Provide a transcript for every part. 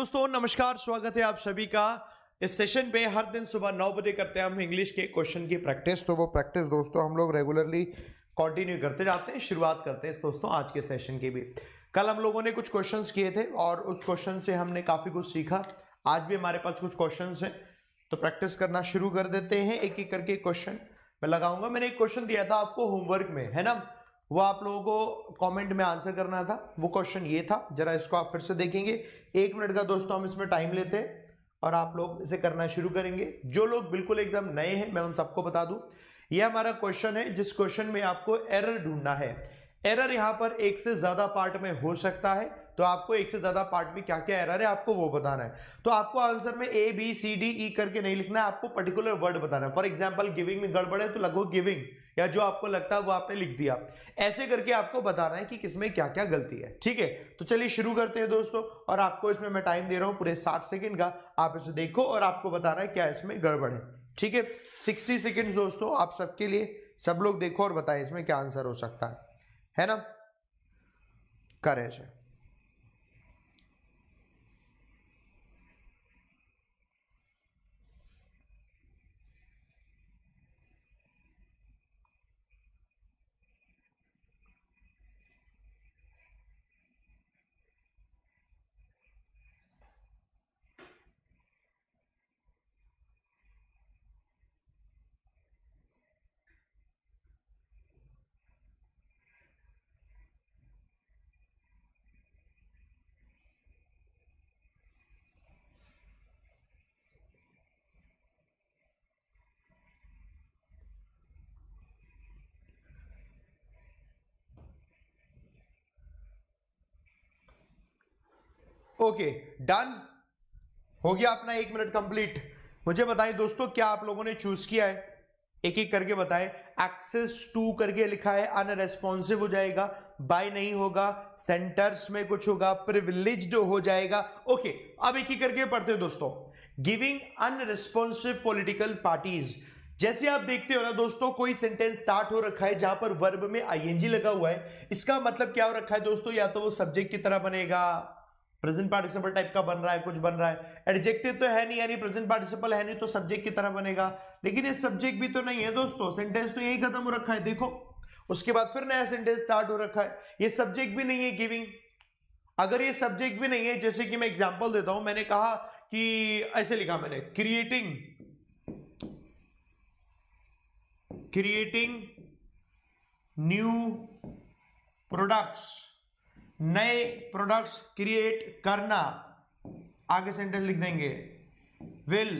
दोस्तों नमस्कार, स्वागत है आप सभी का इस सेशन पे। हर दिन सुबह 9 बजे करते हैं हम इंग्लिश के क्वेश्चन की प्रैक्टिस। तो वो प्रैक्टिस दोस्तों हम लोग रेगुलरली कंटिन्यू करते जाते हैं। शुरुआत करते हैं दोस्तों आज के सेशन की भी। कल हम लोगों ने कुछ क्वेश्चंस किए थे और उस क्वेश्चन से हमने काफी कुछ सीखा। आज भी हमारे पास कुछ क्वेश्चंस हैं, तो प्रैक्टिस करना शुरू कर देते हैं। एक एक करके क्वेश्चन मैं लगाऊंगा। मैंने एक क्वेश्चन दिया था आपको होमवर्क में, है ना, वो आप लोगों को कमेंट में आंसर करना था। वो क्वेश्चन ये था, जरा इसको आप फिर से देखेंगे। 1 मिनट का दोस्तों हम इसमें टाइम लेते हैं और आप लोग इसे करना शुरू करेंगे। जो लोग बिल्कुल एकदम नए हैं मैं उन सबको बता दूं, यह हमारा क्वेश्चन है जिस क्वेश्चन में आपको एरर ढूंढना है। एरर यहां पर एक से ज्यादा पार्ट में हो सकता है, तो आपको एक से ज्यादा पार्ट में क्या क्या एरर है आपको वो बताना है। तो आपको आंसर में A B C D E करके नहीं लिखना है, आपको पर्टिकुलर वर्ड बताना है। फॉर एग्जांपल गिविंग में गड़बड़ है तो लगो गिविंग, या जो आपको लगता है वो आपने लिख दिया। ऐसे करके आपको बताना है कि किसमें क्या क्या गलती है। ठीक है, तो चलिए शुरू करते हैं दोस्तों। और आपको इसमें मैं टाइम दे रहा हूं पूरे 60 सेकंड का। आप इसे देखो और आपको बताना है क्या इसमें गड़बड़ है। ठीक है, 60 सेकेंड दोस्तों आप सबके लिए। सब लोग देखो और बताएं इसमें क्या आंसर हो सकता है ना। करेज है। ओके, डन हो गया अपना 1 मिनट कंप्लीट। मुझे बताएं दोस्तों क्या आप लोगों ने चूज किया है, एक एक करके बताएं। एक्सेस टू करके लिखा है, अनरेस्पॉन्सिव हो जाएगा, बाय नहीं होगा, सेंटर्स में कुछ होगा, प्रिविलेज्ड हो जाएगा। ओके, अब एक एक करके पढ़ते हैं दोस्तों। गिविंग अनरेस्पॉन्सिव पॉलिटिकल पार्टीज, जैसे आप देखते हो ना दोस्तों, कोई सेंटेंस स्टार्ट हो रखा है जहां पर वर्ब में आईएनजी लगा हुआ है। इसका मतलब क्या हो रखा है दोस्तों, या तो वो सब्जेक्ट की तरह बनेगा, प्रेजेंट पार्टिसिपल टाइप का बन रहा है, कुछ बन रहा है। एडजेक्टिव तो है नहीं, यानी प्रेजेंट पार्टिसिपल है नहीं, तो सब्जेक्ट की तरह बनेगा। लेकिन ये सब्जेक्ट भी तो नहीं है दोस्तों, सेंटेंस तो यही खत्म हो रखा है देखो। उसके बाद फिर नया सेंटेंस स्टार्ट हो रखा है, ये सब्जेक्ट भी नहीं है गिविंग। अगर ये सब्जेक्ट भी नहीं है, जैसे कि मैं एग्जांपल देता हूं, मैंने कहा कि ऐसे लिखा मैंने, क्रिएटिंग न्यू प्रोडक्ट्स, नए प्रोडक्ट्स क्रिएट करना, आगे सेंटेंस लिख देंगे, will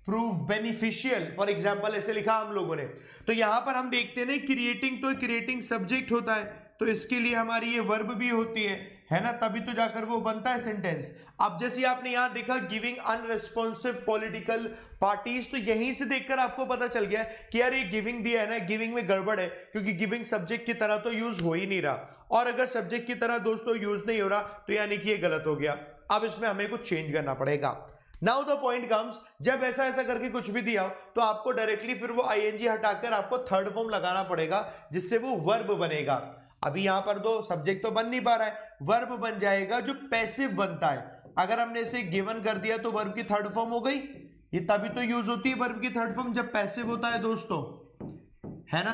prove beneficial. For example ऐसे लिखा हम लोगों ने। तो यहां पर हम देखते हैं ना, क्रिएटिंग तो क्रिएटिंग सब्जेक्ट होता है, तो इसके लिए हमारी ये वर्ब भी होती है ना, तभी तो जाकर वो बनता है सेंटेंस। अब जैसे आपने यहां देखा गिविंग अनरेस्पॉन्सिव पॉलिटिकल पार्टीज, तो यहीं से देखकर आपको पता चल गया कि यार ये गिविंग दिया है ना, गिविंग में गड़बड़ है, क्योंकि गिविंग सब्जेक्ट की तरह तो यूज हो ही नहीं रहा। और अगर सब्जेक्ट की तरह दोस्तों यूज नहीं हो रहा तो यानी कि ये गलत हो गया। अब इसमें हमें कुछ चेंज करना पड़ेगा। नाउ द पॉइंट कम्स, जब ऐसा ऐसा करके कुछ भी दिया हो तो आपको डायरेक्टली फिर वो आईएनजी हटाकर आपको थर्ड फॉर्म लगाना पड़ेगा, जिससे वो वर्ब बनेगा। अभी यहां पर दो सब्जेक्ट तो बन नहीं पा रहा है, वर्ब बन जाएगा जो पैसिव बनता है। अगर हमने इसे गिवन कर दिया तो वर्ब की थर्ड फॉर्म हो गई। ये तभी तो यूज होती है वर्ब की थर्ड फॉर्म जब पैसिव होता है दोस्तों, है ना।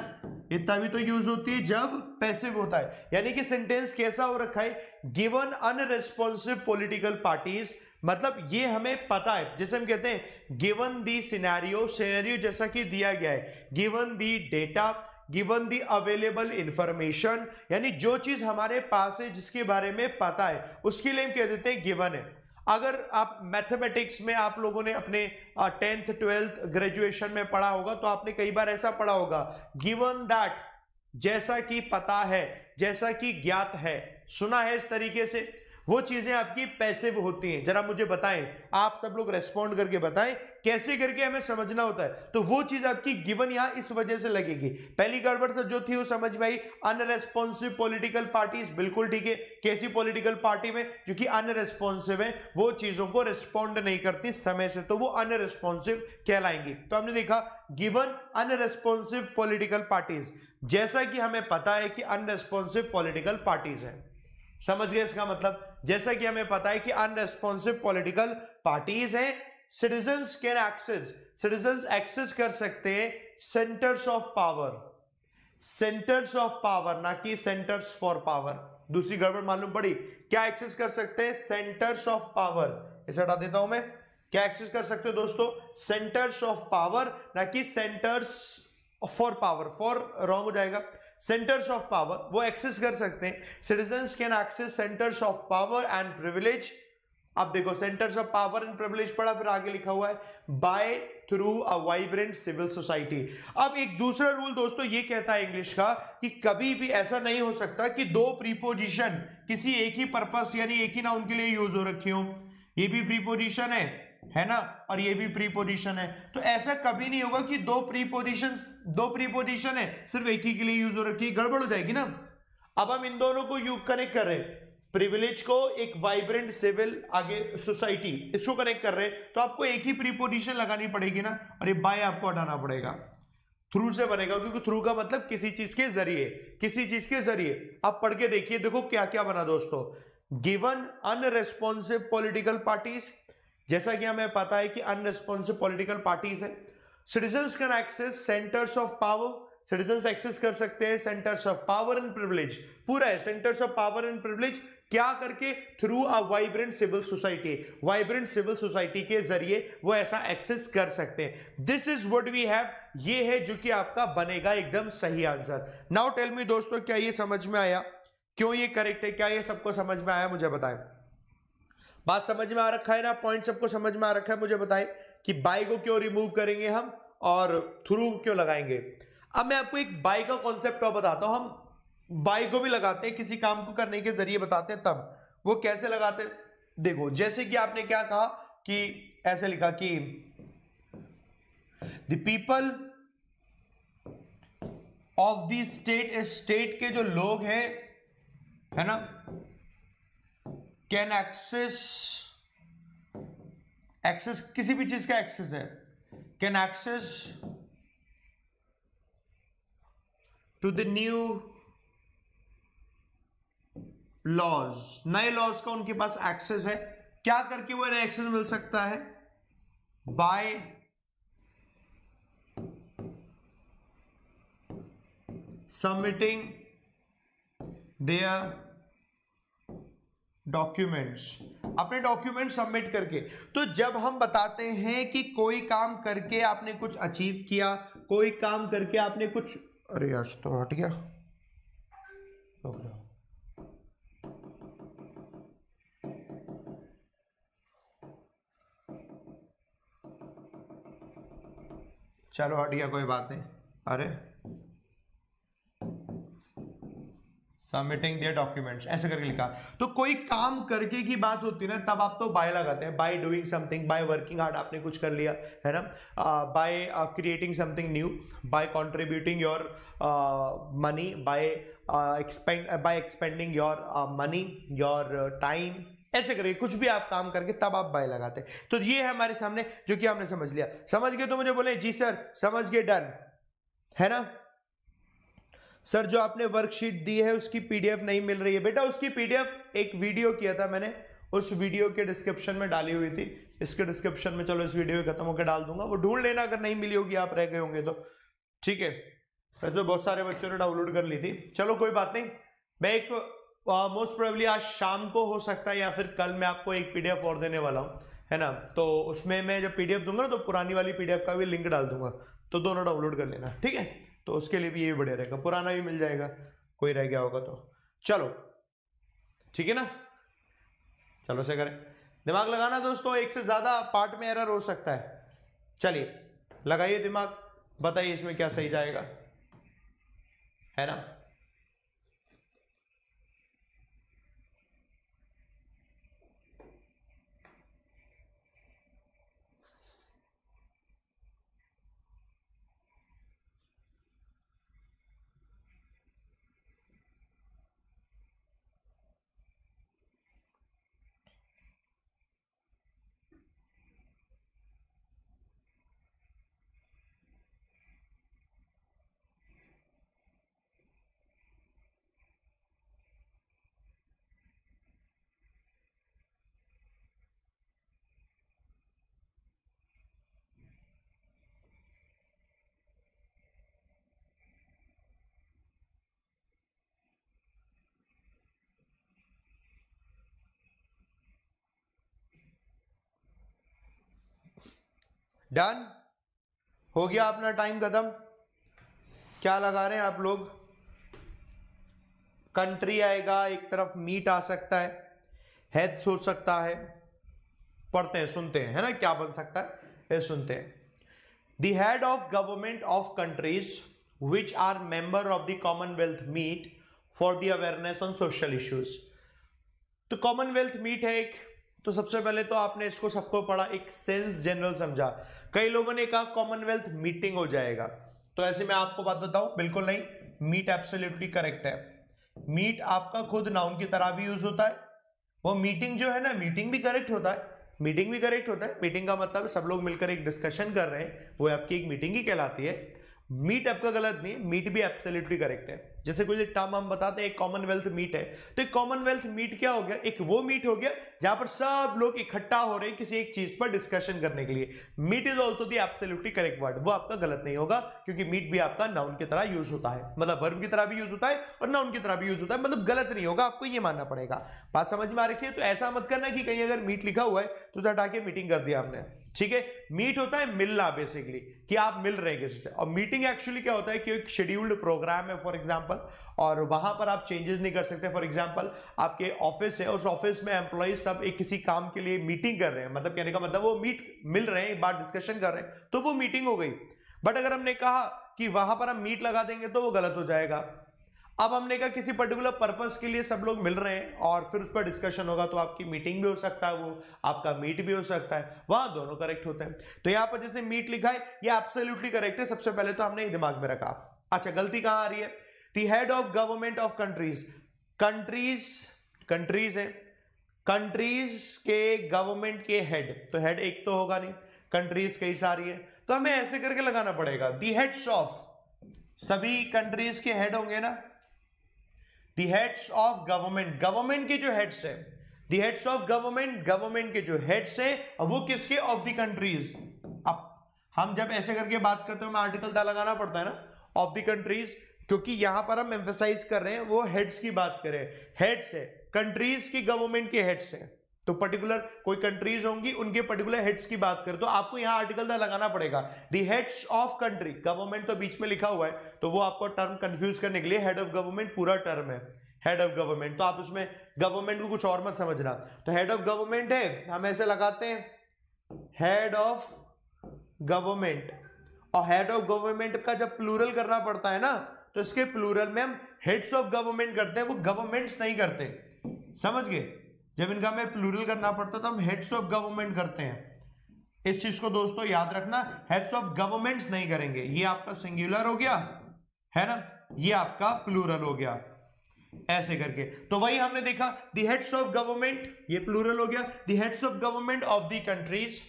ये तभी तो यूज होती है जब पैसिव होता है। यानी कि सेंटेंस कैसा हो रखा है, गिवन अनरेस्पॉन्सिव पॉलिटिकल पार्टीज, मतलब ये हमें पता है। जैसे हम कहते हैं गिवन दी सिनेरियो, सिनेरियो जैसा कि दिया गया है, given the data, given the available information, यानी जो चीज हमारे पास है जिसके बारे में पता है उसके लिए हम कह देते हैं गिवन है। अगर आप मैथमेटिक्स में आप लोगों ने अपने 10th 12th ग्रेजुएशन में पढ़ा होगा तो आपने कई बार ऐसा पढ़ा होगा, गिवन दैट, जैसा कि पता है, जैसा कि ज्ञात है, सुना है इस तरीके से। वो चीजें आपकी पैसिव होती हैं। जरा मुझे बताएं, आप सब लोग रेस्पॉन्ड करके बताएं कैसे करके हमें समझना होता है। तो वो चीज आपकी गिवन यहां इस वजह से लगेगी। पहली गड़बड़ से जो थी वो समझ में आई, अनरेस्पॉन्सिव पॉलिटिकल पार्टीज, बिल्कुल ठीक है। कैसी पॉलिटिकल पार्टी में, जो कि अनरेस्पॉन्सिव है, वो चीजों को रिस्पॉन्ड नहीं करती समय से, तो वो अनरेस्पॉन्सिव कहलाएंगी। तो हमने देखा गिवन अनरेस्पॉन्सिव पॉलिटिकल पार्टीज, जैसा कि हमें पता है कि अनरेस्पॉन्सिव पॉलिटिकल पार्टीज है। समझ गए इसका मतलब। जैसा कि हमें पता है कि अनरेस्पॉन्सिव पॉलिटिकल पार्टीज हैं, citizens can access, citizens access कर सकते हैं centres of power, centres of power, ना कि सेंटर्स फॉर पावर। दूसरी गड़बड़ मालूम पड़ी, क्या एक्सेस कर सकते हैं? Centres of power. इसे हटा देता हूं मैं। क्या एक्सेस कर सकते हो दोस्तों? सेंटर्स ऑफ पावर, ना कि centres for power. For wrong हो जाएगा, सेंटर्स ऑफ पावर वो एक्सेस कर सकते हैं। Citizens can access centres of power and privilege. अब देखो, centres of power and privilege पढ़ा, फिर आगे लिखा हुआ है by through a vibrant civil society. अब एक दूसरा रूल दोस्तों ये कहता है इंग्लिश का कि कभी भी ऐसा नहीं हो सकता कि दो प्रीपोजिशन किसी एक ही पर्पस यानी एक ही नाउन के लिए यूज हो रखी हो। ये भी प्रीपोजिशन है ना, और ये भी प्रीपोजिशन है। तो ऐसा कभी नहीं होगा कि दो प्रीपोजिशन है सिर्फ एक ही के लिए यूज हो रखी है, गड़बड़ हो जाएगी ना। अब हम इन दोनों को यू कनेक्ट कर रहे हैं, प्रिविलेज को एक वाइब्रेंट सिविल आगे सोसाइटी, इसको कनेक्ट कर रहे हैं, तो आपको एक ही प्रीपोजिशन लगानी पड़ेगी ना, और ये बाय आपको हटाना पड़ेगा। थ्रू से बनेगा, क्योंकि थ्रू का मतलब किसी चीज के जरिए, किसी चीज के जरिए। आप पढ़ के देखिए, देखो क्या क्या बना दोस्तों। गिवन अनरेस्पॉन्सिव पॉलिटिकल पार्टीज, जैसा कि हमें पता है कि अनरेस्पॉन्सिव पॉलिटिकल पार्टीज है। Citizens can access centres of power, citizens access कर सकते हैं centres of power and privilege, पूरा है centres of power and privilege, क्या करके? Through a vibrant civil society, vibrant civil society के जरिए वो ऐसा एक्सेस कर सकते हैं। This is what we have, ये है जो कि आपका बनेगा एकदम सही आंसर। नाउ टेल मी दोस्तों, क्या ये समझ में आया? क्यों ये करेक्ट है? क्या ये सबको समझ में आया? मुझे बताएं। बात समझ में आ रखा है ना? पॉइंट सबको समझ में आ रखा है? मुझे बताएं कि बाय को क्यों रिमूव करेंगे हम और थ्रू क्यों लगाएंगे। अब मैं आपको एक बाय का कॉन्सेप्ट और बताता हूं। हम बाय को भी लगाते हैं किसी काम को करने के जरिए बताते हैं, तब वो कैसे लगाते हैं देखो। जैसे कि आपने क्या कहा कि ऐसे लिखा कि the people of the state, state के जो लोग हैं, है ना, कैन एक्सेस, एक्सेस किसी भी चीज का एक्सेस है, can access to the new laws, नए लॉज का उनके पास एक्सेस है। क्या करके वो इन्हें एक्सेस मिल सकता है? बाय सबमिटिंग देयर डॉक्यूमेंट्स, अपने डॉक्यूमेंट सबमिट करके। तो जब हम बताते हैं कि कोई काम करके आपने कुछ अचीव किया, कोई काम करके आपने कुछ, अरे यार तो हट गया, रुक जाओ, चलो हट गया, कोई बात नहीं। अरे सबमिटिंग दियर डॉक्यूमेंट्स ऐसे करके लिखा। तो कोई काम करके की बात होती है ना, तब आप तो बाय लगाते हैं। By doing something, by working hard, आपने कुछ कर लिया है ना, by creating something new, by contributing your money, by expending your money, your time, ऐसे करके कुछ भी आप काम करके तब आप बाय लगाते हैं। तो ये है हमारे सामने जो कि हमने समझ लिया। समझ गए तो मुझे बोले जी सर समझ गए, डन है ना। सर जो आपने वर्कशीट दी है उसकी पीडीएफ नहीं मिल रही है बेटा, उसकी पीडीएफ एक वीडियो किया था मैंने, उस वीडियो के डिस्क्रिप्शन में डाली हुई थी। इसके डिस्क्रिप्शन में चलो इस वीडियो खत्म होकर डाल दूंगा, वो ढूंढ लेना अगर नहीं मिली होगी, आप रह गए होंगे तो, ठीक है। वैसे बहुत सारे बच्चों ने डाउनलोड कर ली थी, चलो कोई बात नहीं। मैं एक मोस्ट प्रोबेबली आज शाम को हो सकता है या फिर कल मैं आपको एक पीडीएफ और देने वाला हूँ, है ना। तो उसमें मैं जब पीडीएफ दूंगा ना, तो पुरानी वाली पीडीएफ का भी लिंक डाल दूंगा, तो दोनों डाउनलोड कर लेना, ठीक है। तो उसके लिए भी ये भी बढ़िया रहेगा, पुराना भी मिल जाएगा, कोई रह गया होगा तो। चलो ठीक है ना, चलो से करें। दिमाग लगाना दोस्तों, एक से ज्यादा पार्ट में एरर हो सकता है। चलिए लगाइए दिमाग, बताइए इसमें क्या सही जाएगा, है ना। डन, हो गया अपना टाइम खत्म। क्या लगा रहे हैं आप लोग? कंट्री आएगा, एक तरफ मीट आ सकता है, हेड्स हो सकता है, पढ़ते हैं सुनते हैं, है ना, क्या बन सकता है ये सुनते हैं। The head of government of countries which are member of the Commonwealth meet for the awareness on social issues। तो कॉमनवेल्थ मीट है एक, तो सबसे पहले तो आपने इसको सबको पढ़ा, एक सेंस जनरल समझा। कई लोगों ने कहा कॉमनवेल्थ मीटिंग हो जाएगा, तो ऐसे मैं आपको बात बताऊं, बिल्कुल नहीं, मीट एब्सोल्युटली करेक्ट है। मीट आपका खुद नाउन की तरह भी यूज होता है, वो मीटिंग जो है ना, मीटिंग भी करेक्ट होता है, मीटिंग भी करेक्ट होता है। मीटिंग का मतलब है सब लोग मिलकर एक डिस्कशन कर रहे हैं, वो आपकी एक मीटिंग ही कहलाती है। मीट आपका गलत नहीं है, मीट भी एब्सोल्युटली करेक्ट है। जैसे कोई टर्म हम बताते हैं, एक कॉमनवेल्थ मीट है, तो एक कॉमनवेल्थ मीट क्या हो गया, एक वो मीट हो गया जहां पर सब लोग इकट्ठा हो रहे हैं किसी एक चीज पर डिस्कशन करने के लिए। Meet is also the absolutely correct word, वो आपका गलत नहीं होगा, क्योंकि मीट भी आपका नाउन की तरह यूज होता है, मतलब वर्ब की तरह भी यूज होता है और नाउन की तरह भी यूज होता है, मतलब गलत नहीं होगा, आपको ये मानना पड़ेगा। बात समझ में आ रखी है? तो ऐसा मत करना कि कहीं अगर मीट लिखा हुआ है तो हटा के मीटिंग कर दिया आपने, ठीक है। मीट होता है मिलना, बेसिकली कि आप मिल रहे हैं किसी से। और मीटिंग एक्चुअली क्या होता है कि एक शेड्यूल्ड प्रोग्राम है फॉर एग्जांपल, और वहां पर आप चेंजेस नहीं कर सकते। फॉर एग्जांपल आपके ऑफिस है, उस ऑफिस में एम्प्लॉय सब एक किसी काम के लिए मीटिंग कर रहे हैं, मतलब कहने का मतलब वो मिल रहे हैं, एक बार डिस्कशन कर रहे हैं, तो वो मीटिंग हो गई। बट अगर हमने कहा कि वहां पर हम मीट लगा देंगे तो वो गलत हो जाएगा। अब हमने कहा किसी पर्टिकुलर पर्पस के लिए सब लोग मिल रहे हैं और फिर उस पर डिस्कशन होगा, तो आपकी मीटिंग भी हो सकता है, वो आपका मीट भी हो सकता है, वहां दोनों करेक्ट होते हैं। तो यहां पर जैसे मीट लिखा है, ये एब्सोल्युटली करेक्ट है, सबसे पहले तो हमने दिमाग में रखा। अच्छा, गलती कहां आ रही है? The head of government of countries, countries है, कंट्रीज के गवर्नमेंट के हेड, तो हेड एक तो होगा नहीं, कंट्रीज कई सारी है, तो हमें ऐसे करके लगाना पड़ेगा, दी हेड्स ऑफ, सभी कंट्रीज के हेड होंगे ना, दी हेड्स ऑफ गवर्नमेंट, गवर्नमेंट के जो हेड्स है, दी हेड्स ऑफ गवर्नमेंट, गवर्नमेंट के जो हेड्स है वो किसके? Of the countries. अब हम जब ऐसे करके बात करते हैं, हमें आर्टिकल दा लगाना पड़ता है ना, ऑफ द कंट्रीज, क्योंकि यहां पर हम एम्फेसाइज कर रहे हैं वो हेड्स की बात करें, हेड्स है, कंट्रीज की गवर्नमेंट के हेड्स है, तो पर्टिकुलर कोई कंट्रीज होंगी उनके पर्टिकुलर हेड्स की बात करें, तो आपको यहां आर्टिकल दा लगाना पड़ेगा, the heads of country, government तो बीच में लिखा हुआ है, तो वो आपको टर्म कंफ्यूज करने के लिए हेड ऑफ गवर्नमेंट पूरा टर्म है, हेड ऑफ गवर्नमेंट, तो आप उसमें गवर्नमेंट को कुछ और मत समझना। तो हेड ऑफ गवर्नमेंट है, हम ऐसे लगाते हैं हेड ऑफ गवर्नमेंट, और हेड ऑफ गवर्नमेंट का जब प्लूरल करना पड़ता है ना, तो इसके प्लूरल में हम हेड्स ऑफ गवर्नमेंट करते हैं, वो गवर्नमेंट्स नहीं करते, समझ गए? जब इनका हमें प्लूरल करना पड़ता तो हम हेड्स ऑफ गवर्नमेंट करते हैं। इस चीज को दोस्तों याद रखना, हेड्स ऑफ गवर्नमेंट्स नहीं करेंगे, ये आपका सिंगुलर हो गया है ना, ये आपका प्लूरल हो गया, ऐसे करके। तो वही हमने देखा, द हेड्स ऑफ गवर्नमेंट, ये प्लूरल हो गया, the heads of government of the countries,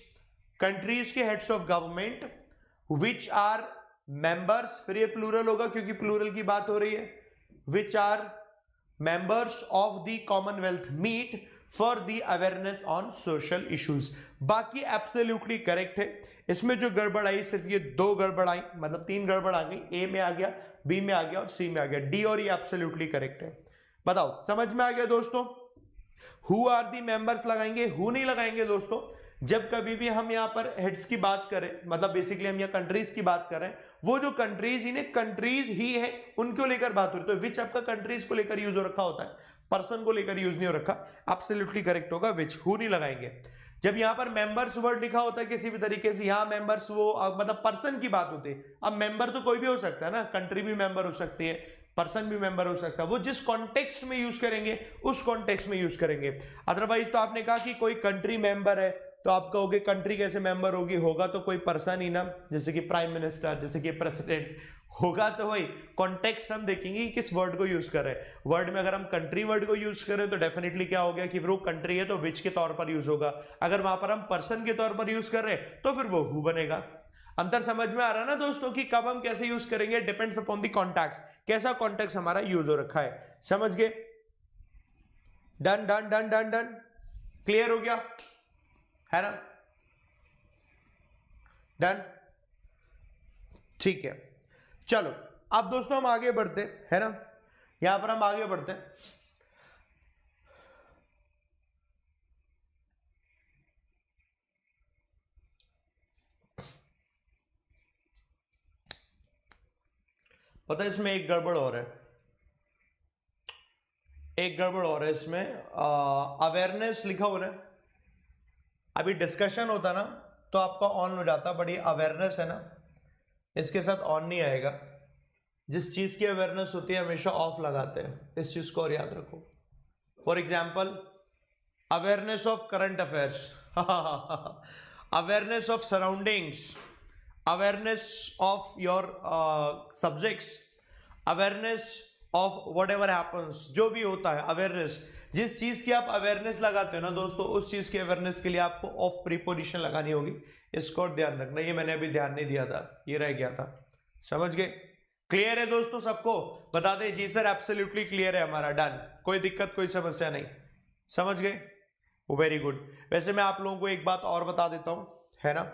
countries के heads of government which are members, फिर ये प्लूरल होगा क्योंकि प्लूरल की बात हो रही है, which are members of the Commonwealth meet for the awareness on social issues. बाकी एब्सोल्युटली करेक्ट है, इसमें जो गड़बड़ आई सिर्फ ये दो गड़बड़ आई, मतलब तीन गड़बड़ आ गई, ए में आ गया, बी में आ गया और सी में आ गया, डी और ये एब्सोल्युटली करेक्ट है। बताओ समझ में आ गया दोस्तों? हु आर दी मेंबर्स लगाएंगे, हु नहीं लगाएंगे दोस्तों। जब कभी भी हम यहां पर हेड्स की बात करें, मतलब बेसिकली हम यहाँ कंट्रीज की बात करें, वो जो कंट्रीज इन्हें कंट्रीज ही है उनको लेकर बात हो रही है, तो विच आपका कंट्रीज को लेकर यूज हो रखा होता है, पर्सन को लेकर यूज नहीं हो रखा, एब्सोल्युटली करेक्ट होगा विच, हु नहीं लगाएंगे। जब यहां पर मेंबर्स वर्ड लिखा होता है किसी भी तरीके से, यहां मेंबर्स वो मतलब पर्सन की बात होती है। अब मेंबर तो कोई भी हो सकता है ना, कंट्री भी मेंबर हो सकती है, पर्सन भी मेंबर हो सकता है, वो जिस कॉन्टेक्स्ट में यूज करेंगे उस कॉन्टेक्स्ट में यूज करेंगे। अदरवाइज तो आपने कहा कि कोई कंट्री मेंबर है, तो आप कहोगे कंट्री कैसे मेंबर होगी, होगा तो कोई पर्सन ही ना, जैसे कि प्राइम मिनिस्टर, जैसे कि प्रेसिडेंट, होगा तो वही। कॉन्टेक्स्ट हम देखेंगे कि किस वर्ड को यूज कर रहे हैं। वर्ड में अगर हम कंट्री वर्ड को यूज करें तो डेफिनेटली क्या हो गया कि वो कंट्री है तो विच के तौर पर यूज होगा, अगर वहां पर हम पर्सन के तौर पर यूज कर रहे हैं तो फिर वो हु बनेगा। अंतर समझ में आ रहा है ना दोस्तों कि कब हम कैसे यूज करेंगे, डिपेंड्स अपॉन द कॉन्टेक्स्ट, कैसा कॉन्टेक्स्ट हमारा यूज हो रखा है, समझ गए? Done done done done done, clear हो गया है ना? डन, ठीक है। चलो अब दोस्तों हम आगे बढ़ते हैं ना, यहां पर हम आगे बढ़ते हैं। पता है इसमें एक गड़बड़ और है, एक गड़बड़ और है इसमें। अवेयरनेस लिखा हो रहा है, अभी डिस्कशन होता ना तो आपका ऑन हो जाता, बट ये अवेयरनेस है ना, इसके साथ ऑन नहीं आएगा। जिस चीज की अवेयरनेस होती है हमेशा ऑफ लगाते हैं, इस चीज को और याद रखो। For example awareness of current affairs, awareness of surroundings, awareness of your subjects, awareness of what ever happens, जो भी होता है अवेयरनेस। जिस चीज की आप अवेयरनेस लगाते हो ना दोस्तों, उस चीज की अवेयरनेस के लिए आपको ऑफ प्रीपोजिशन लगानी होगी। इसको और ध्यान रखना, ये मैंने अभी ध्यान नहीं दिया था, ये रह गया था। समझ गए? क्लियर है दोस्तों सबको? बता दें जी सर एब्सोल्युटली क्लियर है हमारा, डन, कोई दिक्कत कोई समस्या नहीं। समझ गए? Very good. वैसे मैं आप लोगों को एक बात और बता देता हूं, है ना,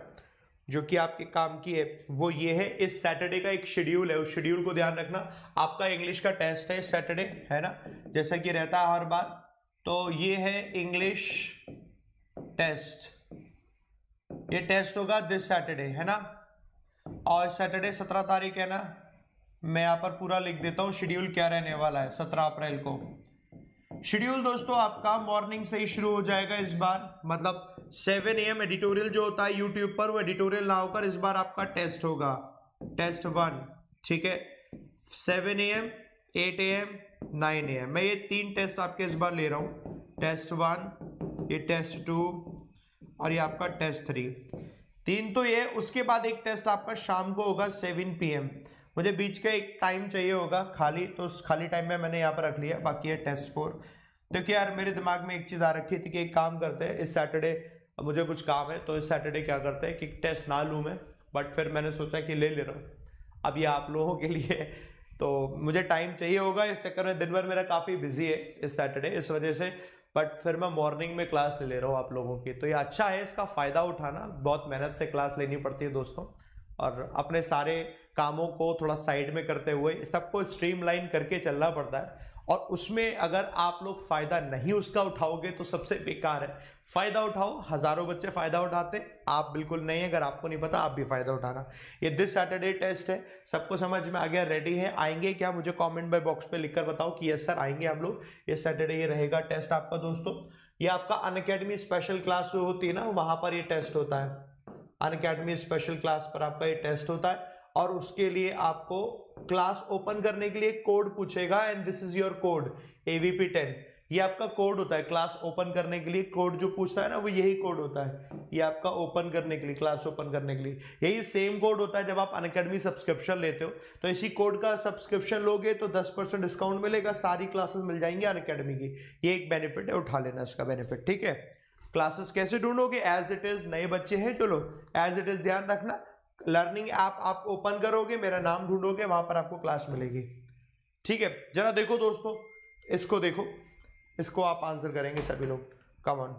जो कि आपके काम की है, वो ये है इस सैटरडे का एक शेड्यूल है, उस शेड्यूल को ध्यान रखना। आपका इंग्लिश का टेस्ट है इस सैटरडे, है ना, जैसा कि रहता है हर बार। तो ये है इंग्लिश टेस्ट, ये टेस्ट होगा दिस सैटरडे, है ना, और सैटरडे 17 तारीख है ना। मैं यहां पर पूरा लिख देता हूं शेड्यूल क्या रहने वाला है 17 अप्रैल को। शेड्यूल दोस्तों आपका मॉर्निंग से ही शुरू हो जाएगा इस बार, मतलब 7 AM एडिटोरियल जो होता है यूट्यूब पर, वो एडिटोरियल ना होकर इस बार आपका टेस्ट होगा, टेस्ट 1, ठीक है। 7 AM, 8 AM, 9 AM, मैं ये 3 टेस्ट आपके इस बार ले रहा हूँ। टेस्ट 1, ये टेस्ट 2 और ये आपका टेस्ट 3, 3 तो ये। उसके बाद एक टेस्ट आपका शाम को होगा 7 PM। मुझे बीच का एक टाइम चाहिए होगा खाली, तो उस खाली टाइम में मैंने यहाँ पर रख लिया। बाकी है टेस्ट 4। देखिए यार मेरे दिमाग में एक चीज़ आ रखी थी कि एक काम करते हैं, इस सैटरडे मुझे कुछ काम है, तो इस सैटरडे क्या करते हैं कि टेस्ट ना लूँ मैं, बट फिर मैंने सोचा कि ले रहा हूँ अब ये आप लोगों के लिए, तो मुझे टाइम चाहिए होगा। इस चक्कर में दिन भर मेरा काफ़ी बिजी है इस सैटरडे, इस वजह से, बट फिर मैं मॉर्निंग में क्लास ले रहा हूँ आप लोगों की। तो ये अच्छा है, इसका फ़ायदा उठाना, बहुत मेहनत से क्लास लेनी पड़ती है दोस्तों, और अपने सारे कामों को थोड़ा साइड में करते हुए सबको स्ट्रीमलाइन करके चलना पड़ता है। और उसमें अगर आप लोग फ़ायदा नहीं उसका उठाओगे तो सबसे बेकार है। फ़ायदा उठाओ, हज़ारों बच्चे फ़ायदा उठाते, आप बिल्कुल नहीं, अगर आपको नहीं पता आप भी फ़ायदा उठाना। ये दिस सैटरडे टेस्ट है, सबको समझ में आ गया, रेडी है? आएंगे क्या? मुझे कमेंट बाय बॉक्स पे लिखकर बताओ कि यस सर आएंगे हम लोग। इस सैटरडे ये रहेगा टेस्ट आपका दोस्तों। ये आपका अनअकैडमी स्पेशल क्लास जो होती है ना, वहाँ पर ये टेस्ट होता है। अनअकैडमी स्पेशल क्लास पर आपका ये टेस्ट होता है, और उसके लिए आपको क्लास ओपन करने के लिए कोड पूछेगा, and this is your code AVP 10। ये आपका कोड होता है क्लास ओपन करने के लिए। कोड जो पूछता है ना, वो यही कोड होता है, ये आपका ओपन करने के लिए, क्लास ओपन करने के लिए यही सेम कोड होता है। जब आप अनअकैडमी सब्सक्रिप्शन लेते हो तो इसी कोड का सब्सक्रिप्शन लोगे तो 10% डिस्काउंट मिलेगा, सारी क्लासेस मिल जाएंगी अनअकैडमी की। ये एक बेनिफिट है, उठा लेना इसका बेनिफिट, ठीक है। क्लासेस कैसे ढूंढोगे? एज इट इज, नए बच्चे हैं चलो एज इट इज ध्यान रखना। लर्निंग ऐप आप ओपन करोगे, मेरा नाम ढूंढोगे, वहां पर आपको क्लास मिलेगी, ठीक है। जरा देखो दोस्तों, इसको देखो, इसको आप आंसर करेंगे सभी लोग, कम ऑन,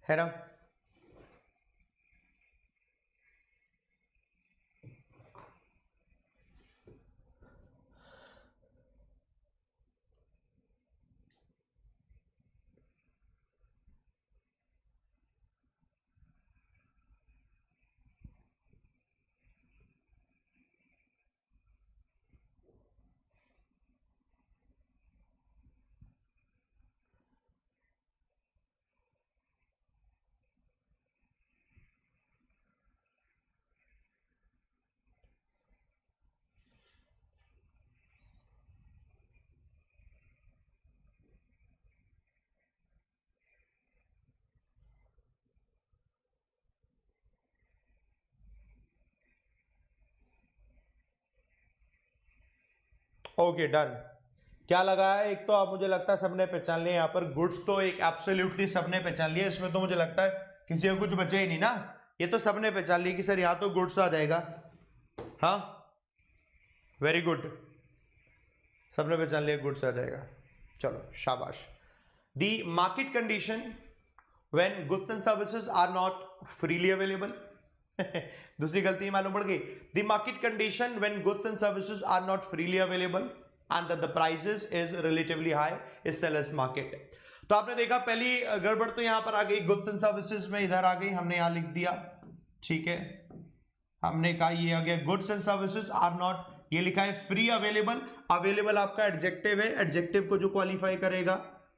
है ना। Okay done. क्या लगा है? एक तो आप, मुझे लगता है सबने पहचान लिया यहाँ पर। गुड्स तो एक एब्सोल्युटली सबने पहचान लिया, इसमें तो मुझे लगता है किसी को कुछ बचे ही नहीं ना। ये तो सबने पहचान लिया कि सर यहाँ तो गुड्स आ जाएगा, हाँ वेरी गुड, सबने पहचान लिया गुड्स आ जाएगा, चलो शाबाश। The market condition when goods and services are not freely available. दूसरी गलती मालूम पड़ गई। The market condition when goods and services are not freely available and that the prices is relatively high is seller's market। तो आपने देखा पहली गड़बड़ तो यहां पर आ गई, गुड्स एंड सर्विसेज में इधर आ गई, हमने यहां लिख दिया, ठीक है। हमने कहा ये आ गया goods and services are not, ये लिखा है फ्री अवेलेबल। अवेलेबल आपका एडजेक्टिव है, एडजेक्टिव को जो क्वालिफाई करेगा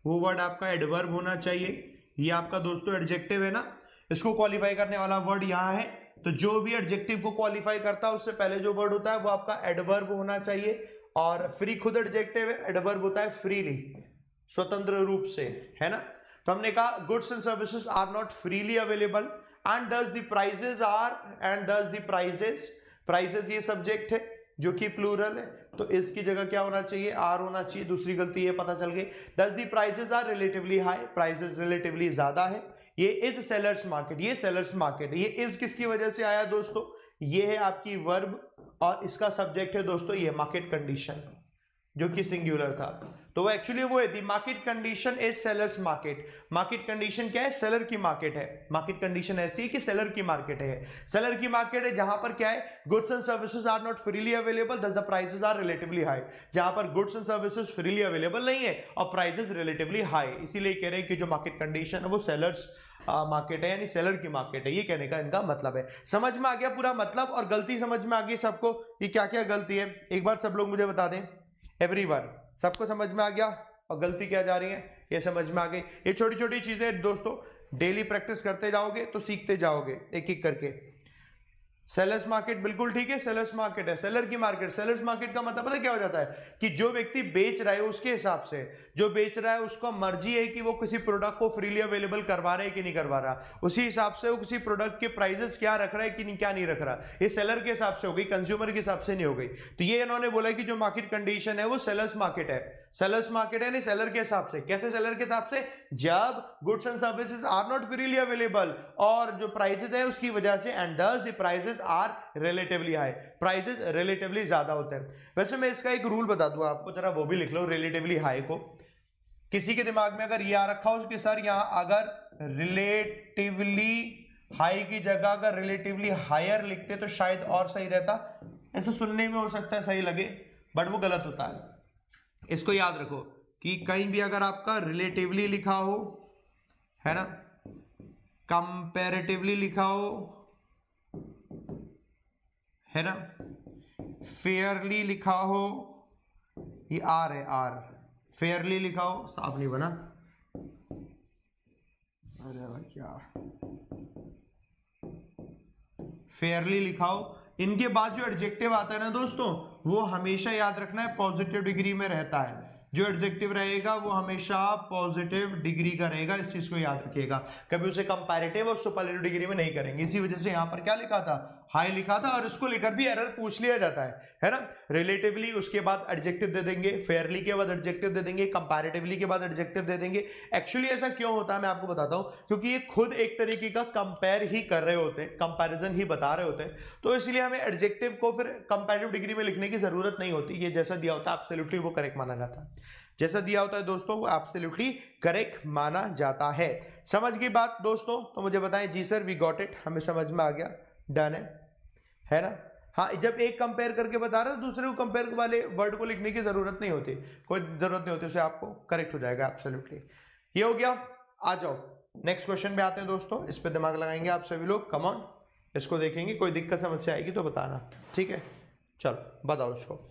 वो वर्ड आपका एडवर्ब होना चाहिए। ये आपका दोस्तों एडजेक्टिव है ना, इसको क्वालिफाई करने वाला वर्ड यहाँ है। तो जो भी एडजेक्टिव को क्वालिफाई करता है उससे पहले जो वर्ड होता है वो आपका एडवर्ब होना चाहिए। और फ्री खुद एडजेक्टिव है, एडवर्ब होता है फ्रीली, स्वतंत्र रूप से, है ना। तो हमने कहा goods and services are not freely available and thus the prices are, and thus the prices, prices ये सब्जेक्ट है जो कि प्लूरल है, तो इसकी जगह क्या होना चाहिए, आर होना चाहिए। दूसरी गलती ये पता चल गई। Thus the prices are relatively high, prices relatively ज्यादा है। ये इज सेलर्स मार्केट, ये सेलर्स मार्केट है। ये इज किसकी वजह से आया दोस्तों, ये है आपकी वर्ब और इसका सब्जेक्ट है दोस्तों ये मार्केट कंडीशन जो कि सिंगुलर था। तो वो एक्चुअली वो है दी market condition is sellers market. Market condition क्या है, सेलर की मार्केट है। मार्केट कंडीशन ऐसी है कि सेलर की मार्केट है, सेलर की मार्केट है जहां पर क्या है, goods and services are not freely available thus the prices are relatively high. जहां पर goods and services freely available नहीं है और प्राइसेस रिलेटिवली हाई, इसीलिए कह रहे हैं कि जो मार्केट कंडीशन है वो सेलर्स मार्केट है, यानी सेलर की मार्केट है। ये कहने का इनका मतलब है। समझ में आ गया पूरा मतलब, और गलती समझ में आ गई सबको, ये क्या क्या गलती है एक बार सब लोग मुझे बता दें। एवरीवन, सबको समझ में आ गया और गलती क्या जा रही है ये समझ में आ गई। ये छोटी छोटी चीजें दोस्तों डेली प्रैक्टिस करते जाओगे तो सीखते जाओगे एक एक करके। सेलर्स मार्केट बिल्कुल ठीक है, सेलर्स मार्केट है, सेलर की मार्केट। सेलर्स मार्केट का मतलब पता क्या हो जाता है कि जो व्यक्ति बेच रहा है उसके हिसाब से, जो बेच रहा है उसको मर्जी है कि वो किसी प्रोडक्ट को फ्रीली अवेलेबल करवा रहा है कि नहीं करवा रहा, उसी हिसाब से वो किसी प्रोडक्ट के प्राइसेस क्या रख रहा है कि नहीं, क्या नहीं रख रहा। ये सेलर के हिसाब से हो गई, कंज्यूमर के हिसाब से नहीं हो गई। तो ये इन्होंने बोला कि जो मार्केट कंडीशन है वो सेलर्स मार्केट है। सेलर्स मार्केट है नहीं, सेलर के हिसाब से। कैसे सेलर के हिसाब से, जब goods and services are not freely available और जो प्राइसेस है उसकी वजह से, and thus the prices are relatively high, prices relatively ज्यादा होते हैं। वैसे मैं इसका एक रूल बता दूं आपको, जरा वो भी लिख लो रिलेटिवली हाई को। किसी के दिमाग में अगर ये आ रखा हो कि सर यहां अगर रिलेटिवली हाई की जगह अगर रिलेटिवली हायर लिखते तो शायद और सही रहता, ऐसा सुनने में हो सकता है सही लगे बट वो गलत होता है। इसको याद रखो कि कहीं भी अगर आपका रिलेटिवली लिखा हो, है ना, कंपैरेटिवली लिखा हो, है ना, फेयरली लिखा हो, ये आर है, आर, फेयरली लिखा हो, साफ नहीं बना, अरे भाई क्या, फेयरली लिखा हो, इनके बाद जो एडजेक्टिव आता है ना दोस्तों वो हमेशा याद रखना है पॉजिटिव डिग्री में रहता है। जो एडजेक्टिव रहेगा वो हमेशा पॉजिटिव डिग्री का रहेगा, इस चीज को याद रखिएगा। कभी उसे कंपैरेटिव और सुपरलेटिव डिग्री में नहीं करेंगे। इसी वजह से यहां पर क्या लिखा था, हाई लिखा था, और इसको लेकर भी एरर पूछ लिया जाता है ना। रिलेटिवली उसके बाद एडजेक्टिव दे देंगे, फेयरली के बाद एडजेक्टिव दे देंगे, कंपैरेटिवली के बाद एडजेक्टिव दे देंगे। एक्चुअली ऐसा क्यों होता है मैं आपको बताता हूं, क्योंकि ये खुद एक तरीके का कंपेयर ही कर रहे होते हैं, कंपैरिजन ही बता रहे होते हैं, तो इसलिए हमें एडजेक्टिव को फिर कंपैरेटिव डिग्री में लिखने की जरूरत नहीं होती। ये जैसा दिया होता है एब्सोल्युटली वो करेक्ट माना जाता है, जैसा दिया होता है दोस्तों वो एब्सोल्युटली करेक्ट माना जाता है। समझ गई बात दोस्तों? तो मुझे बताएं जी सर वी गॉट इट, हमें समझ में आ गया, डन है ना। हाँ, जब एक कंपेयर करके बता रहे हो दूसरे को कंपेयर वाले वर्ड को लिखने की जरूरत नहीं होती, कोई जरूरत नहीं होती, उसे आपको करेक्ट हो जाएगा एब्सोल्युटली। ये हो गया, आ जाओ नेक्स्ट क्वेश्चन पे आते हैं दोस्तों। इस पे दिमाग लगाएंगे आप सभी लोग, कम ऑन, इसको देखेंगे, कोई दिक्कत समस्या आएगी तो बताना, ठीक है। चलो बताओ इसको।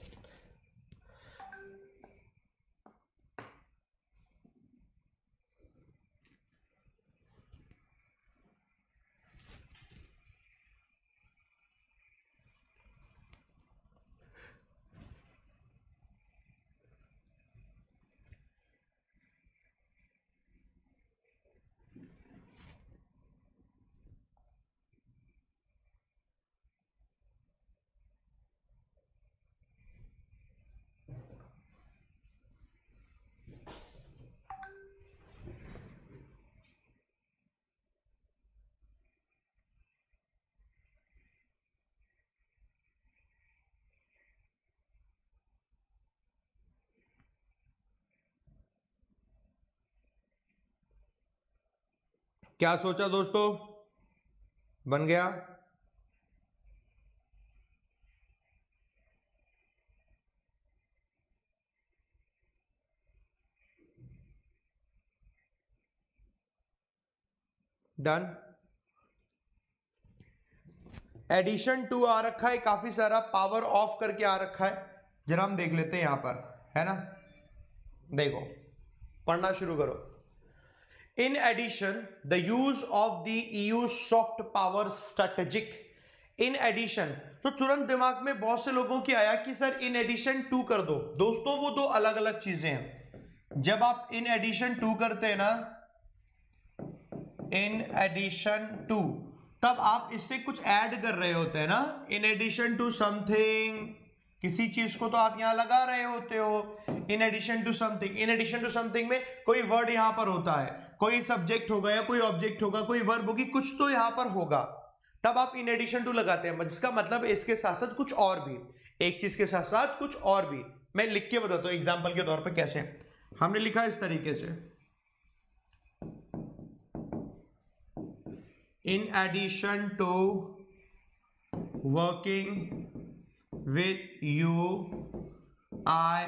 क्या सोचा दोस्तों, बन गया? डन। एडिशन टू आ रखा है काफी सारा, पावर ऑफ करके आ रखा है, जरा हम देख लेते हैं यहां पर, है ना। देखो पढ़ना शुरू करो। In addition the use of the EU soft power strategic, in addition, तो तुरंत दिमाग में बहुत से लोगों की आया कि सर इन एडिशन टू कर दो। दोस्तों वो दो अलग अलग चीजें हैं। जब आप इन एडिशन टू करते हैं ना, इन एडिशन टू, तब आप इससे कुछ ऐड कर रहे होते हैं ना। इन एडिशन टू समथिंग, किसी चीज को तो आप यहां लगा रहे होते हो। In addition to something, in addition to something में कोई वर्ड यहां पर होता है, कोई सब्जेक्ट होगा या कोई ऑब्जेक्ट होगा, कोई वर्ब होगी, कुछ तो यहां पर होगा, तब आप इन एडिशन टू लगाते हैं। जिसका मतलब इसके साथ साथ कुछ और भी, एक चीज के साथ साथ कुछ और भी। मैं लिख के बताता हूं एग्जांपल के तौर पे कैसे। हमने लिखा इस तरीके से, in addition to working with you I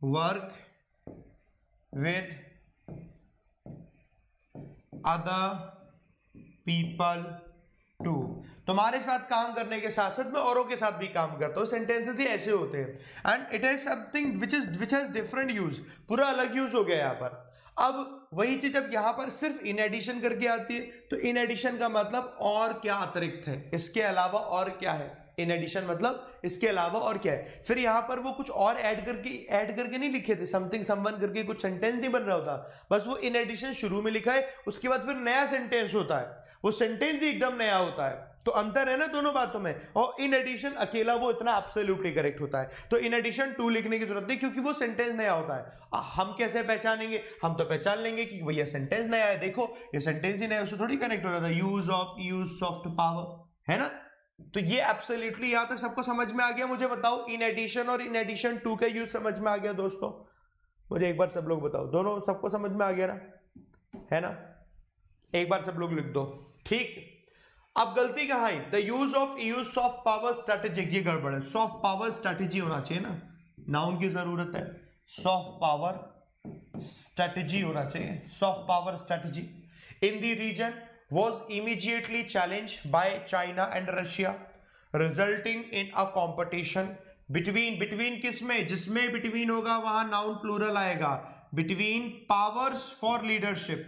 work with other people too। तुम्हारे साथ काम करने के साथ साथ मैं औरों के साथ भी काम करता हूँ। सेंटेंसेस ही ऐसे होते हैं, and it is something which has different use, पूरा अलग यूज हो गया यहाँ पर। अब वही चीज अब यहां पर सिर्फ इन एडिशन करके आती है, तो इन एडिशन का मतलब और क्या अतिरिक्त है, इसके अलावा और क्या है। इन एडिशन मतलब इसके अलावा और क्या है। फिर यहां पर वो कुछ और ऐड करके नहीं लिखे थे, समथिंग समवन करके कुछ सेंटेंस नहीं बन रहा होता, बस वो इन एडिशन शुरू में लिखा है, उसके बाद फिर नया सेंटेंस होता है, वो सेंटेंस ही एकदम नया होता है। तो अंतर है ना दोनों बातों में। और इन एडिशन अकेला वो इतना एब्सोल्युटली करेक्ट होता है, तो इन एडिशन टू लिखने की जरूरत नहीं, क्योंकि वो सेंटेंस नया होता है। हम कैसे पहचानेंगे, हम तो पहचान लेंगे कि भैया सेंटेंस नया है, देखो ये सेंटेंस ही नया है, उससे थोड़ी कनेक्ट हो रहा था। Use of use soft power, है ना। तो ये एब्सोल्युटली यहां तक सबको समझ में आ गया। मुझे बताओ इन एडिशन और इन एडिशन टू का यूज समझ में आ गया दोस्तों? मुझे एक बार सब लोग बताओ, दोनों सबको समझ में आ गया ना, है ना। एक बार सब लोग लिख दो, ठीक। अब गलती कहां है, the use of use soft power strategy, ये गड़बड़ है। सॉफ्ट पावर स्ट्रेटेजी होना चाहिए ना, नाउन की जरूरत है, सॉफ्ट पावर स्ट्रेटेजी होना चाहिए, soft power strategy. In the region was immediately challenged by China and Russia, resulting in a competition between किसमें, जिसमें between होगा वहां नाउन प्लूरल आएगा, between powers for leadership,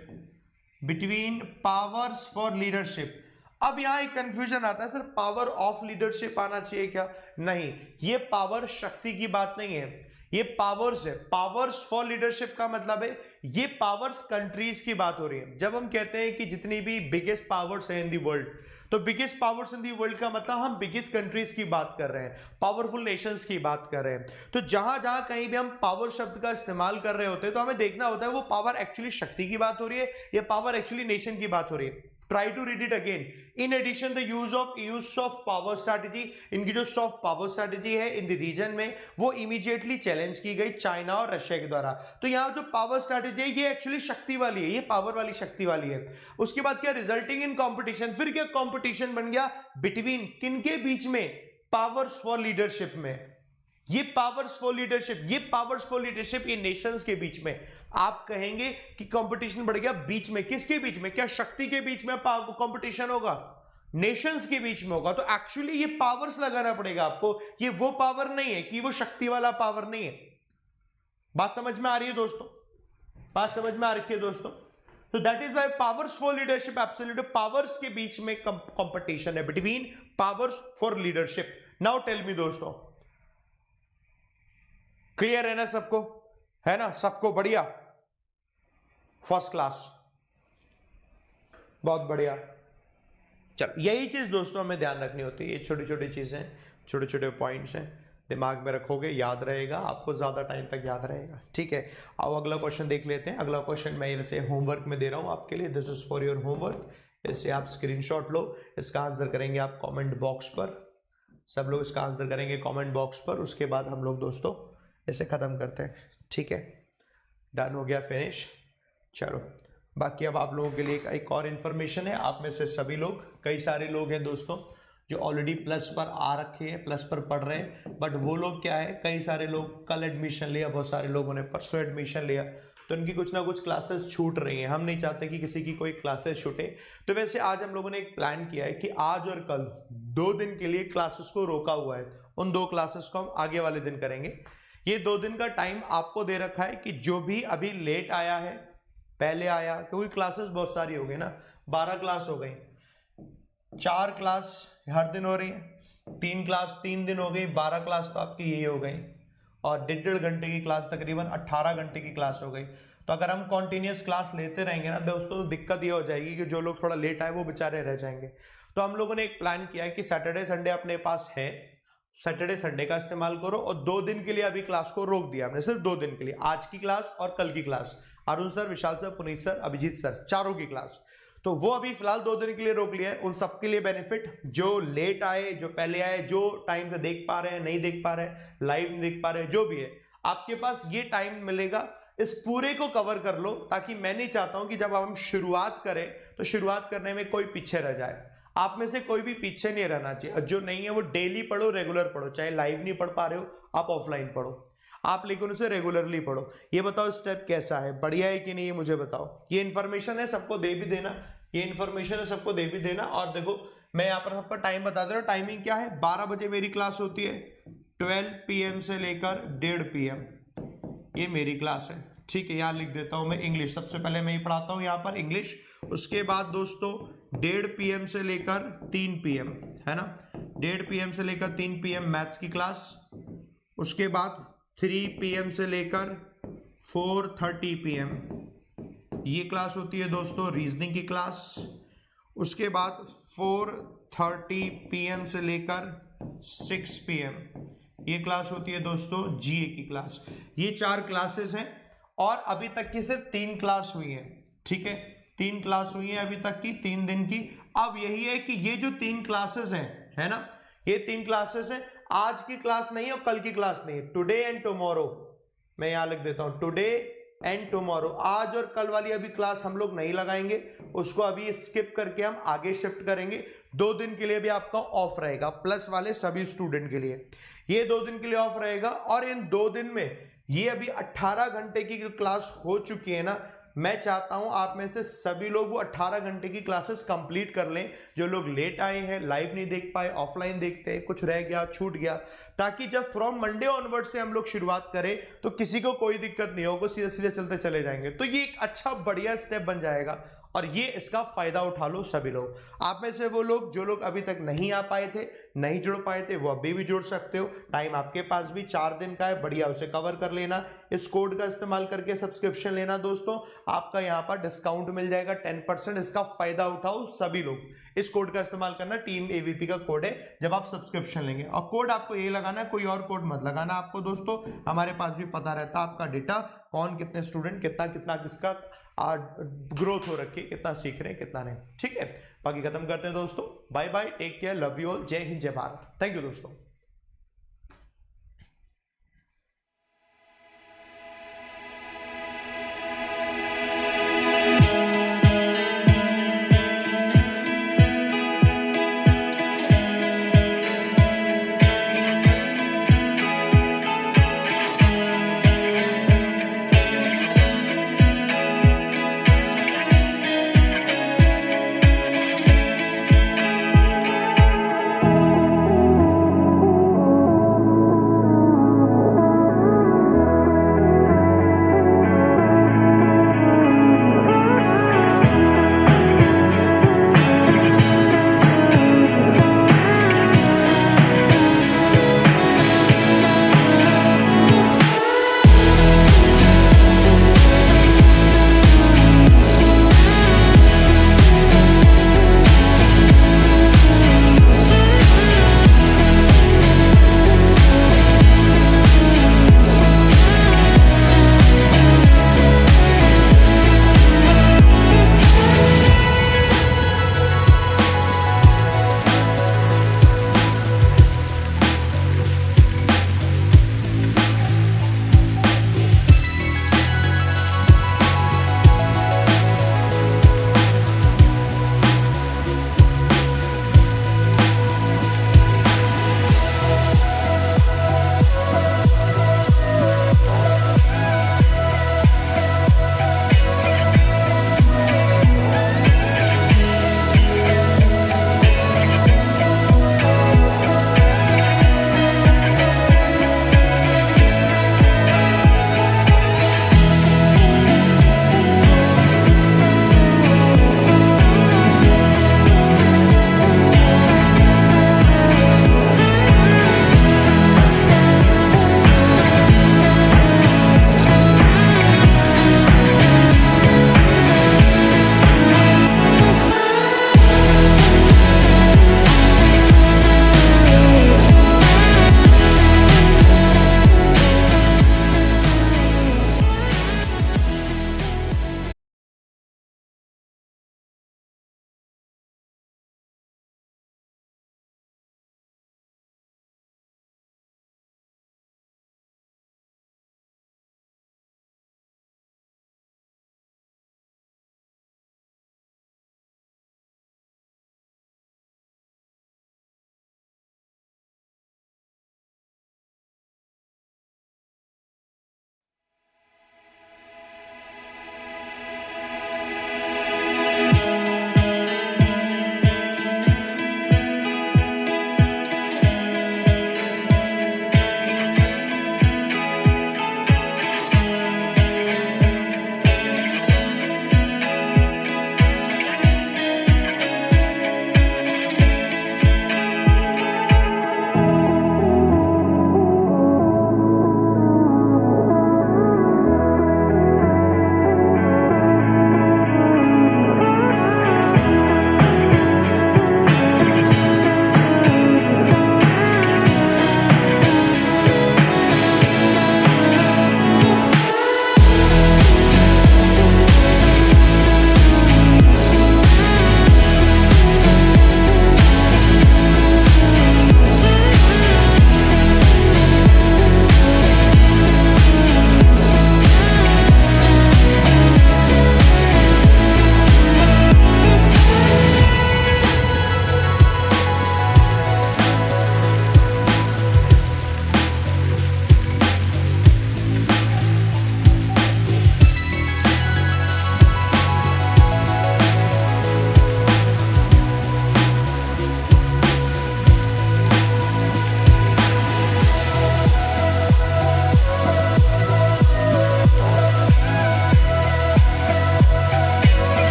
between powers for leadership। अब यहां एक कंफ्यूजन आता है, सर पावर ऑफ लीडरशिप आना चाहिए क्या? नहीं, ये पावर शक्ति की बात नहीं है, ये पावर्स है। पावर्स फॉर लीडरशिप का मतलब है ये पावर्स कंट्रीज की बात हो रही है। जब हम कहते हैं कि जितनी भी बिगेस्ट पावर्स है इन दी वर्ल्ड, तो biggest powers in the world का मतलब हम बिगेस्ट कंट्रीज की बात कर रहे हैं, पावरफुल नेशंस की बात कर रहे हैं। तो जहां जहां कहीं भी हम पावर शब्द का इस्तेमाल कर रहे होते हैं, तो हमें देखना होता है वो पावर एक्चुअली शक्ति की बात हो रही है या पावर एक्चुअली नेशन की बात हो रही है। Try to read it again. In addition the use of use soft power strategy, इनकी जो सॉफ्ट पावर स्ट्रैटेजी है इन द रीजन में, वो इमीडिएटली चैलेंज की गई चाइना और रशिया के द्वारा। तो यहाँ जो पावर स्ट्रैटेजी है ये एक्चुअली शक्ति वाली है, ये पावर वाली शक्ति वाली है। उसके बाद क्या, रिजल्टिंग इन कॉम्पिटिशन। फिर क्या कॉम्पिटिशन बन गया बिटवीन किनके बीच में, पावर्स फॉर लीडरशिप में। ये पावर्स फॉर लीडरशिप, ये powers for leadership in Nations के बीच में। आप कहेंगे कि कंपटीशन बढ़ गया बीच में, किसके बीच में? क्या शक्ति के बीच में कंपटीशन होगा? नेशंस के बीच में होगा। तो एक्चुअली ये पावर्स लगाना पड़ेगा आपको, ये वो पावर नहीं है कि वो शक्ति वाला पावर नहीं है। बात समझ में आ रही है दोस्तों? बात समझ में आ रही है दोस्तों? तो that is why powers for leadership, absolute powers के बीच में कंपटीशन है, between powers for leadership. Now tell me दोस्तों, क्लियर है ना सबको? है ना सबको? बढ़िया, फर्स्ट क्लास, बहुत बढ़िया। चलो यही चीज दोस्तों हमें ध्यान रखनी होती है। ये छोटी छोटी चीजें, छोटे छोटे पॉइंट्स हैं, दिमाग में रखोगे, याद रहेगा, आपको ज्यादा टाइम तक याद रहेगा। ठीक है, आओ अगला क्वेश्चन देख लेते हैं। अगला क्वेश्चन मैं वैसे होमवर्क में दे रहा हूं आपके लिए, this is for your homework. इसे आप स्क्रीनशॉट लो, इसका आंसर करेंगे आप कमेंट बॉक्स पर। सब लोग इसका आंसर करेंगे कमेंट बॉक्स पर, उसके बाद हम लोग दोस्तों इसे खत्म करते हैं। ठीक है, डन हो गया, फिनिश। चलो बाकी अब आप लोगों के लिए एक और इन्फॉर्मेशन है। आप में से सभी लोग, कई सारे लोग हैं दोस्तों जो ऑलरेडी प्लस पर आ रखे हैं, प्लस पर पढ़ रहे हैं, बट वो लोग क्या है, कई सारे लोग कल एडमिशन लिया, बहुत सारे लोगों ने परसों एडमिशन लिया, तो उनकी कुछ ना कुछ क्लासेस छूट रही हैं। हम नहीं चाहते कि किसी की कोई क्लासेस छूटे। तो वैसे आज हम लोगों ने एक प्लान किया है कि आज और कल 2 दिन के लिए क्लासेस को रोका हुआ है। उन 2 क्लासेस को हम आगे वाले दिन करेंगे। ये 2 दिन का टाइम आपको दे रखा है कि जो भी अभी लेट आया है, पहले आया, क्योंकि क्लासेस बहुत सारी हो गई ना, 12 क्लास हो गई, 4 क्लास हर दिन हो रही है, 3 क्लास 3 दिन हो गई, 12 क्लास तो आपकी यही हो गई, और 1.5 घंटे की क्लास तकरीबन 18 घंटे की क्लास हो गई। तो अगर हम कॉन्टिन्यूस क्लास लेते रहेंगे ना दोस्तों, तो दिक्कत ये हो जाएगी कि जो लोग थोड़ा लेट आए वो बेचारे रह जाएंगे। तो हम लोगों ने एक प्लान किया है कि सैटरडे संडे अपने पास है, सैटरडे संडे का इस्तेमाल करो, और 2 दिन के लिए अभी क्लास को रोक दिया हमने, सिर्फ 2 दिन के लिए, आज की क्लास और कल की class, Arun sir, Vishal sir, Puneet sir, Abhijit sir, चारों की क्लास। तो वो अभी फिलहाल 2 दिन के लिए रोक लिया है। उन सबके लिए बेनिफिट, जो लेट आए, जो पहले आए, जो टाइम से देख पा रहे हैं, नहीं देख पा रहे हैं, लाइव नहीं देख पा रहे हैं, जो भी है, आपके पास ये टाइम मिलेगा, इस पूरे को कवर कर लो, ताकि मैं नहीं चाहता हूं कि जब हम शुरुआत करें तो शुरुआत करने में कोई पीछे रह जाए। आप में से कोई भी पीछे नहीं रहना चाहिए। जो नहीं है वो डेली पढ़ो, रेगुलर पढ़ो, चाहे लाइव नहीं पढ़ पा रहे हो आप ऑफलाइन पढ़ो, आप लेकिन उसे रेगुलरली पढ़ो। ये बताओ स्टेप कैसा है, बढ़िया है कि नहीं, ये मुझे बताओ। ये इन्फॉर्मेशन है, सबको दे भी देना, ये इन्फॉर्मेशन है, सबको दे भी देना। और देखो मैं यहाँ पर सबका टाइम बता दे रहा हूँ। टाइमिंग क्या है, 12 बजे मेरी क्लास होती है, 12 PM से लेकर 1:30 PM ये मेरी क्लास है, ठीक है। यहाँ लिख देता हूँ मैं इंग्लिश, सबसे पहले मैं ही पढ़ाता हूँ यहाँ पर इंग्लिश। उसके बाद दोस्तों 1:30 PM से लेकर 3 PM, है ना, 1:30 PM से लेकर 3 PM मैथ्स की क्लास। उसके बाद 3 PM से लेकर 4:30 PM ये क्लास होती है दोस्तों रीजनिंग की क्लास। उसके बाद 4:30 PM से लेकर 6 PM ये क्लास होती है दोस्तों जीए की क्लास। ये 4 क्लासेस हैं, और अभी तक की सिर्फ 3 क्लास हुई है, ठीक है, 3 क्लास हुई है अभी तक की, 3 दिन की। अब यही है कि ये जो 3 क्लासेस हैं, है ना, ये 3 क्लासेस हैं, आज की क्लास नहीं है और कल की क्लास नहीं है, टुडे एंड टुमारो। मैं यहां लिख देता हूं टुडे एंड टुमारो। आज और कल वाली अभी क्लास हम लोग नहीं लगाएंगे, उसको अभी स्किप करके हम आगे शिफ्ट करेंगे। 2 दिन के लिए भी आपका ऑफ रहेगा, प्लस वाले सभी स्टूडेंट के लिए ये 2 दिन के लिए ऑफ रहेगा। और इन 2 दिन में ये अभी 18 घंटे की क्लास हो चुकी है ना, मैं चाहता हूं आप में से सभी लोग वो 18 घंटे की क्लासेस कंप्लीट कर लें। जो लोग लेट आए हैं, लाइव नहीं देख पाए, ऑफलाइन देखते हैं, कुछ रह गया, छूट गया, ताकि जब फ्रॉम मंडे ऑनवर्ड से हम लोग शुरुआत करें तो किसी को कोई दिक्कत नहीं होगा, सीधे सीधे चलते चले जाएंगे। तो ये एक अच्छा बढ़िया स्टेप बन जाएगा, और ये इसका फायदा उठा लो सभी लोग। आप में से वो लोग जो लोग अभी तक नहीं आ पाए थे, नहीं जुड़ पाए थे, वो अभी भी जुड़ सकते हो। टाइम आपके पास भी 4 दिन का है, बढ़िया उसे कवर कर लेना। इस कोड का इस्तेमाल करके सब्सक्रिप्शन लेना दोस्तों, आपका यहाँ पर डिस्काउंट मिल जाएगा 10%। इसका फायदा उठाओ सभी लोग, इस कोड का इस्तेमाल करना, टीम एवीपी का कोड है जब आप सब्सक्रिप्शन लेंगे। और कोड आपको ये लगाना है, कोई और कोड मत लगाना आपको दोस्तों। हमारे पास भी पता रहता है आपका डेटा, कौन कितने स्टूडेंट, कितना किसका ग्रोथ हो रखी है, कितना सीख रहे हैं, कितना नहीं, ठीक है। बाकी खत्म करते हैं दोस्तों, bye bye, take care, love you all, जय हिंद, जय भारत, थैंक यू दोस्तों।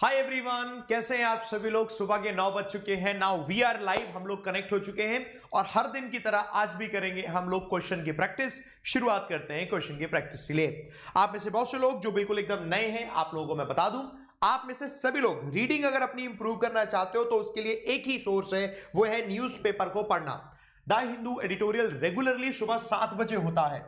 हाय एवरीवन, कैसे हैं आप सभी लोग। सुबह के 9 बज चुके हैं। नाउ वी आर लाइव, हम लोग कनेक्ट हो चुके हैं और हर दिन की तरह आज भी करेंगे हम लोग क्वेश्चन की प्रैक्टिस। शुरुआत करते हैं क्वेश्चन की प्रैक्टिस के लिए। आप में से बहुत से लोग जो बिल्कुल एकदम नए हैं, आप लोगों को मैं बता दूं, आप में से सभी लोग रीडिंग अगर अपनी इंप्रूव करना चाहते हो तो उसके लिए एक ही सोर्स है, वो है न्यूज़पेपर को पढ़ना। द हिंदू एडिटोरियल रेगुलरली सुबह 7 बजे होता है।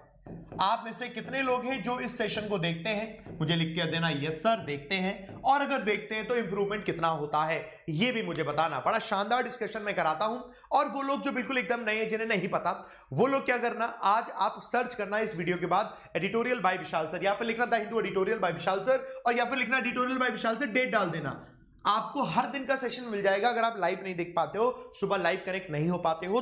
आप में से कितने लोग हैं जो इस सेशन को देखते हैं, मुझे लिख के देना यस सर देखते हैं, और अगर देखते हैं तो इंप्रूवमेंट कितना होता है ये भी मुझे बताना। बड़ा शानदार डिस्कशन मैं कराता हूं। और वो लोग जो बिल्कुल एकदम नए हैं, जिन्हें नहीं पता, वो लोग क्या करना, आज आप सर्च करना इस वीडियो के बाद एडिटोरियल बाय विशाल सर, या फिर लिखना the Hindu editorial by Vishal sir, और या फिर लिखना editorial by Vishal sir, date डाल देना। आपको हर दिन का सेशन मिल जाएगा। अगर आप लाइव नहीं देख पाते हो, सुबह लाइव कनेक्ट नहीं हो पाते हो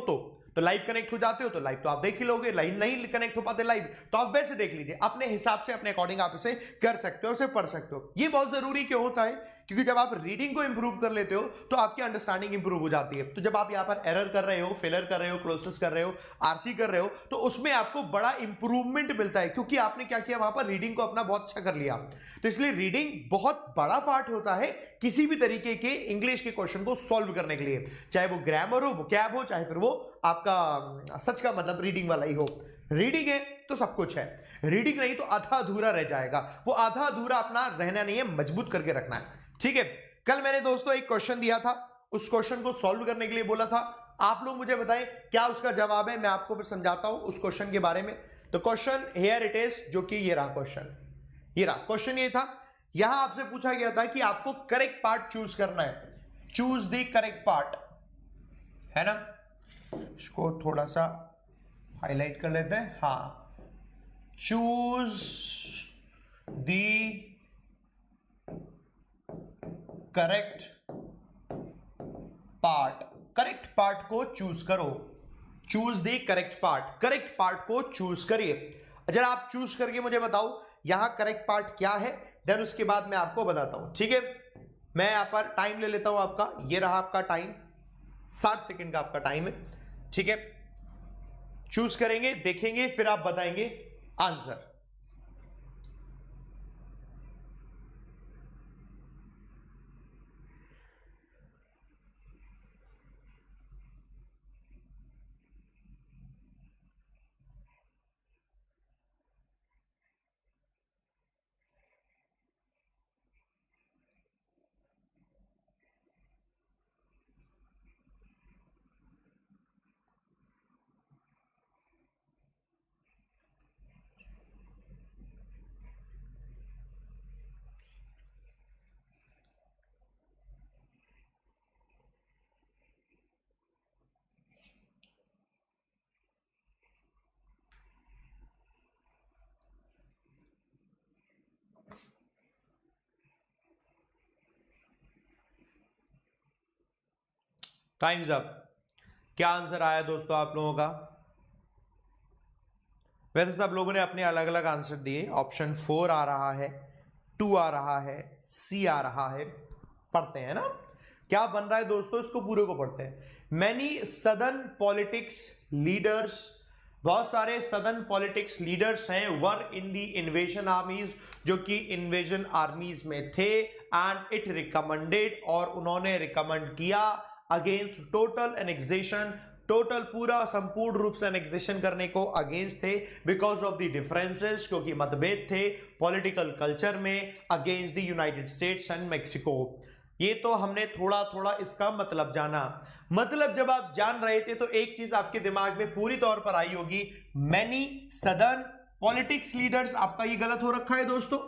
तो लाइव कनेक्ट हो जाते हो तो लाइव तो आप देख ही लोगे, लाइव नहीं कनेक्ट हो पाते लाइव तो आप वैसे देख लीजिए। अपने हिसाब से अपने अकॉर्डिंग आप इसे कर सकते हो, इसे पढ़ सकते हो। ये बहुत जरूरी क्यों होता है, क्योंकि जब आप रीडिंग को इंप्रूव कर लेते हो तो आपकी अंडरस्टैंडिंग इंप्रूव हो जाती है। तो जब आप यहाँ पर एरर कर रहे हो, फेलर कर रहे हो, क्लोजनेस कर रहे हो, आरसी कर रहे हो, तो उसमें आपको बड़ा इंप्रूवमेंट मिलता है, क्योंकि आपने क्या किया, वहां पर रीडिंग को अपना बहुत अच्छा कर लिया। तो इसलिए रीडिंग बहुत बड़ा पार्ट होता है किसी भी तरीके के इंग्लिश के क्वेश्चन को सॉल्व करने के लिए, चाहे वो ग्रामर हो, वोकैब हो, चाहे फिर वो आपका सच का मतलब रीडिंग वाला ही हो। रीडिंग है तो सब कुछ है, रीडिंग नहीं तो आधा अधूरा रह जाएगा। वो आधा अधूरा अपना रहना नहीं है, मजबूत करके रखना है। ठीक है, कल मैंने दोस्तों एक क्वेश्चन दिया था, उस क्वेश्चन को सॉल्व करने के लिए बोला था। आप लोग मुझे बताएं क्या उसका जवाब है, मैं आपको फिर समझाता हूं उस क्वेश्चन के बारे में। तो क्वेश्चन हियर इट इज, जो कि ये रहा क्वेश्चन, ये रहा क्वेश्चन। ये था, यहां आपसे पूछा गया था कि आपको करेक्ट पार्ट चूज करना है, चूज द करेक्ट पार्ट, है ना। इसको थोड़ा सा हाईलाइट कर लेते हैं। हाँ, choose the correct part, correct part को चूज करो, choose the correct part, correct part को चूज करिए। जरा आप चूज करके मुझे बताओ यहां करेक्ट पार्ट क्या है, देन उसके बाद मैं आपको बताता हूं। ठीक है, मैं यहां पर टाइम ले लेता हूं आपका, ये रहा आपका टाइम, 60 सेकंड का आपका टाइम है। ठीक है, चूज करेंगे, देखेंगे, फिर आप बताएंगे आंसर। Times up. क्या आंसर आया दोस्तों आप लोगों का? वैसे सब लोगों ने अपने अलग अलग आंसर दिए। ऑप्शन 4 आ रहा है, 2 आ रहा है, सी आ रहा है। पढ़ते हैं ना क्या बन रहा है दोस्तों, इसको पूरे को पढ़ते हैं। मैनी सदर्न पॉलिटिक्स लीडर्स, बहुत सारे सदर्न पॉलिटिक्स लीडर्स हैं, वर इन दी इन्वेजन आर्मीज, जो कि इन्वेजन आर्मीज में थे, एंड इट रिकमेंडेड, और उन्होंने रिकमेंड किया, अगेंस्ट टोटल एनेक्सेशन, टोटल पूरा संपूर्ण रूप से एनेक्सेशन करने को अगेंस्ट थे, बिकॉज ऑफ द डिफरेंसेस, क्योंकि मतभेद थे पॉलिटिकल कल्चर में, against the United states and Mexico. ये तो हमने थोड़ा थोड़ा इसका मतलब जाना। मतलब जब आप जान रहे थे तो एक चीज आपके दिमाग में पूरी तौर पर आई होगी, मैनी सदर्न पॉलिटिक्स लीडर्स, आपका ये गलत हो रखा है दोस्तों,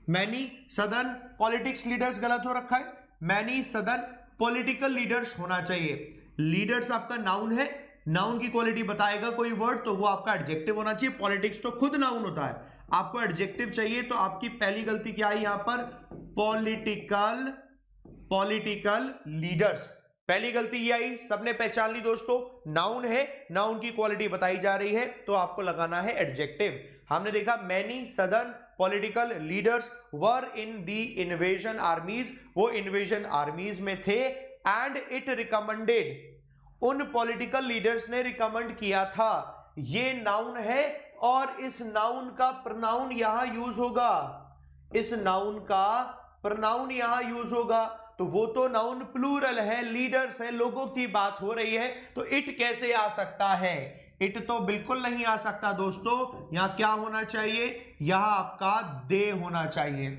मैनी सदर्न पॉलिटिक्स लीडर्स गलत हो रखा है, मैनी सदर्न पॉलिटिकल लीडर्स होना चाहिए। लीडर्स आपका नाउन है, नाउन की क्वालिटी बताएगा कोई वर्ड तो वो आपका एडजेक्टिव होना चाहिए। पॉलिटिक्स तो खुद नाउन होता है, आपको एडजेक्टिव चाहिए। तो आपकी पहली गलती क्या है यहां पर, पॉलिटिकल लीडर्स, पहली गलती ये आई, सबने पहचान ली दोस्तों। नाउन है, नाउन की क्वालिटी बताई जा रही है तो आपको लगाना है एडजेक्टिव। हमने देखा many southern political leaders were in the invasion आर्मीज, वो इन्वेजन आर्मीज में थे, एंड इट रिकमेंडेड, उन पॉलिटिकल लीडर्स ने रिकमेंड किया था। ये नाउन है और इस नाउन का प्रोनाउन यहां यूज होगा, इस नाउन का प्रोनाउन यहां यूज होगा तो वो तो नाउन प्लूरल है, लीडर्स है, लोगों की बात हो रही है, तो इट कैसे आ सकता है? इट तो बिल्कुल नहीं आ सकता दोस्तों। यहां क्या होना चाहिए? यहां आपका दे होना चाहिए।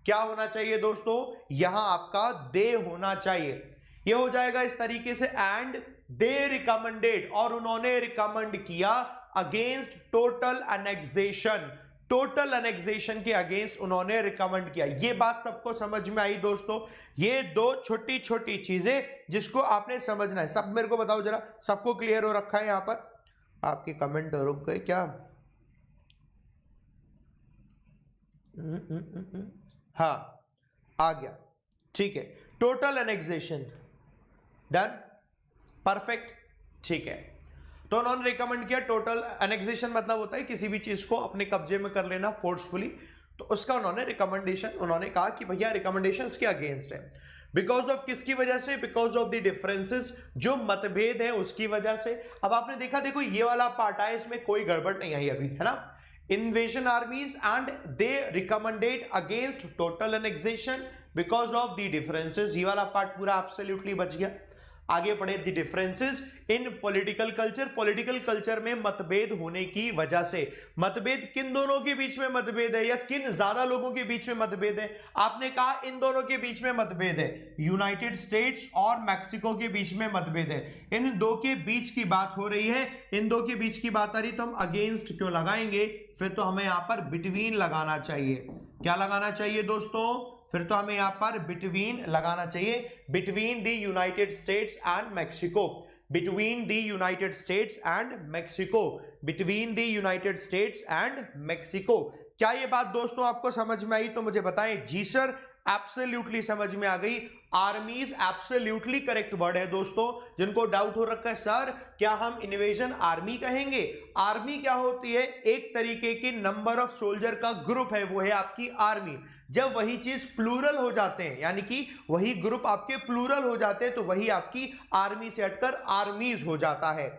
क्या होना चाहिए दोस्तों? यहां आपका दे होना चाहिए। यह हो जाएगा इस तरीके से, एंड दे रिकमेंडेड, और उन्होंने रिकमेंड किया against total annexation, total annexation के अगेंस्ट उन्होंने रिकमेंड किया। ये बात सबको समझ में आई दोस्तों? ये दो छोटी छोटी चीजें जिसको आपने समझना है। सब मेरे को बताओ जरा, सबको क्लियर हो रखा है? यहां पर आपके कमेंट रुक गए क्या? हाँ, आ गया, ठीक है। टोटल एनेक्सेशन डन, परफेक्ट, ठीक है। तो उन्होंने रिकमेंड किया टोटल एनेक्सेशन, मतलब होता है किसी भी चीज को अपने कब्जे में कर लेना फोर्सफुली, तो उसका उन्होंने रिकमेंडेशन, उन्होंने कहा कि भैया रिकमेंडेशंस के अगेंस्ट है। बिकॉज ऑफ किसकी वजह से? बिकॉज ऑफ द डिफरेंसेस, जो मतभेद है उसकी वजह से। अब आपने देखा, देखो ये वाला पार्ट है, इसमें कोई गड़बड़ नहीं आई अभी, है ना? invasion armies and they recommended against total annexation because of the differences। ये वाला पार्ट पूरा absolutely बच गया। आगे पढ़े, the differences in political culture, political culture में मतभेद होने की वजह से। मतभेद किन दोनों के बीच में मतभेद है, या किन ज्यादा लोगों के बीच में मतभेद है? आपने कहा इन दोनों के बीच में मतभेद है, यूनाइटेड स्टेट्स और मैक्सिको के बीच में मतभेद है। इन दो के बीच की बात हो रही है, इन दो के बीच की बात आ रही, तो हम अगेंस्ट क्यों लगाएंगे? फिर तो हमें यहां पर बिटवीन लगाना चाहिए। क्या लगाना चाहिए दोस्तों? फिर तो हमें यहां पर बिटवीन लगाना चाहिए, between the United states and Mexico, between the United states and Mexico, between the United states and Mexico. क्या ये बात दोस्तों आपको समझ में आई? तो मुझे बताएं। जी सर, एब्सोल्युटली समझ में आ गई। आर्मीज एब्सोल्युटली करेक्ट वर्ड है दोस्तों। जिनको डाउट हो रखा है सर क्या हम इन्वेजन आर्मी कहेंगे? आर्मी क्या होती है? एक तरीके की नंबर ऑफ सोल्जर का ग्रुप है, वो है आपकी आर्मी। जब वही चीज प्लूरल हो जाते हैं, यानी कि वही ग्रुप आपके प्लूरल हो जाते हैं, तो वही आपकी आर्मी से हटकर आर्मीज हो जाता है।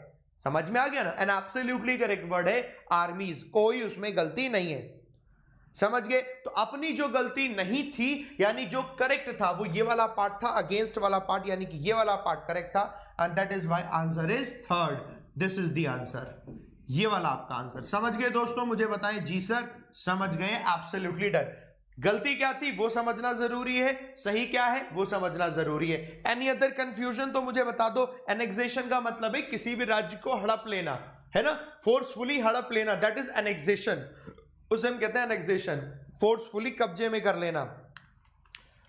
समझ में आ गया ना? एन एब्सोल्युटली करेक्ट वर्ड है आर्मीज, कोई उसमें गलती नहीं है। समझ गए? तो अपनी जो गलती नहीं थी, यानी जो करेक्ट था, वो ये वाला पार्ट था, अगेंस्ट वाला पार्ट, यानी कि ये वाला पार्ट करेक्ट था, and that is why answer is third. This is the answer, ये वाला आपका आंसर। समझ गए दोस्तों? मुझे बताएं। जी सर, समझ गए, एब्सोल्युटली डन। गलती क्या थी वो समझना जरूरी है, सही क्या है वो समझना जरूरी है। एनी अदर कंफ्यूजन तो मुझे बता दो। एनेक्सेशन का मतलब है किसी भी राज्य को हड़प लेना, है ना? फोर्सफुली हड़प लेना, दैट इज एनेक्सेशन, उसे हम कहते हैं एनेक्सेशन, फोर्सफुली कब्जे में कर लेना।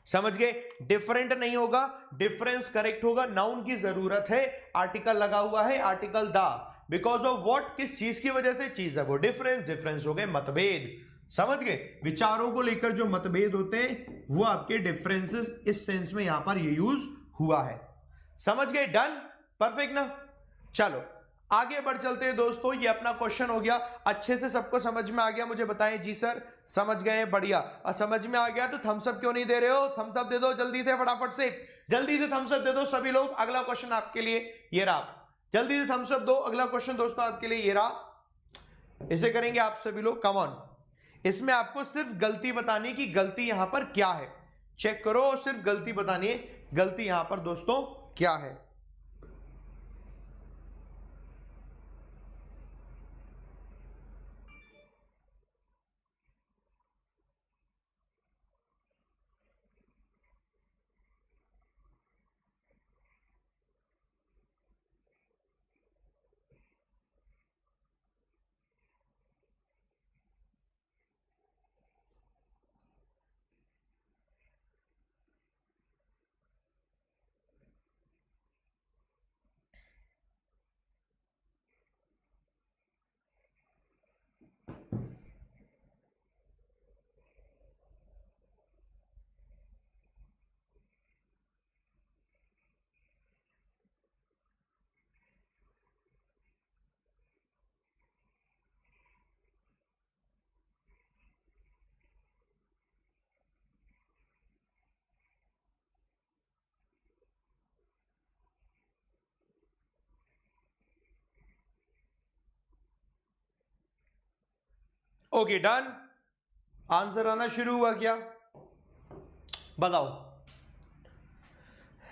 समझ गए? डिफरेंट नहीं होगा, डिफरेंस करेक्ट होगा। नाउन की जरूरत है, आर्टिकल लगा हुआ है, article the, because of what, किस चीज की वजह से चीज है वो, डिफरेंस, डिफरेंस हो गए मतभेद। समझ गए? विचारों को लेकर जो मतभेद होते हैं वो आपके डिफरेंसेस, इस सेंस में यहां पर ये यूज हुआ है। समझ गए? डन, परफेक्ट ना? चलो आगे बढ़ चलते हैं दोस्तों। ये अपना क्वेश्चन हो गया, अच्छे से सबको समझ में आ गया? मुझे बताएं। जी सर, समझ गए, बढ़िया। और समझ में आ गया तो थम्स अप क्यों नहीं दे रहे हो? थम्स अप दे दो जल्दी से, फटाफट से, जल्दी से थम्स अप दे दो सभी लोग। अगला क्वेश्चन आपके लिए ये रहा, जल्दी से थम्स अप दो। अगला क्वेश्चन दोस्तों आपके लिए ये रहा, इसे करेंगे आप सभी लोग, कम ऑन। इसमें आपको सिर्फ गलती बतानी कि गलती यहां पर क्या है, चेक करो, सिर्फ गलती बतानी है, गलती यहां पर दोस्तों क्या है। ओके डन, आंसर आना शुरू हुआ क्या? बताओ।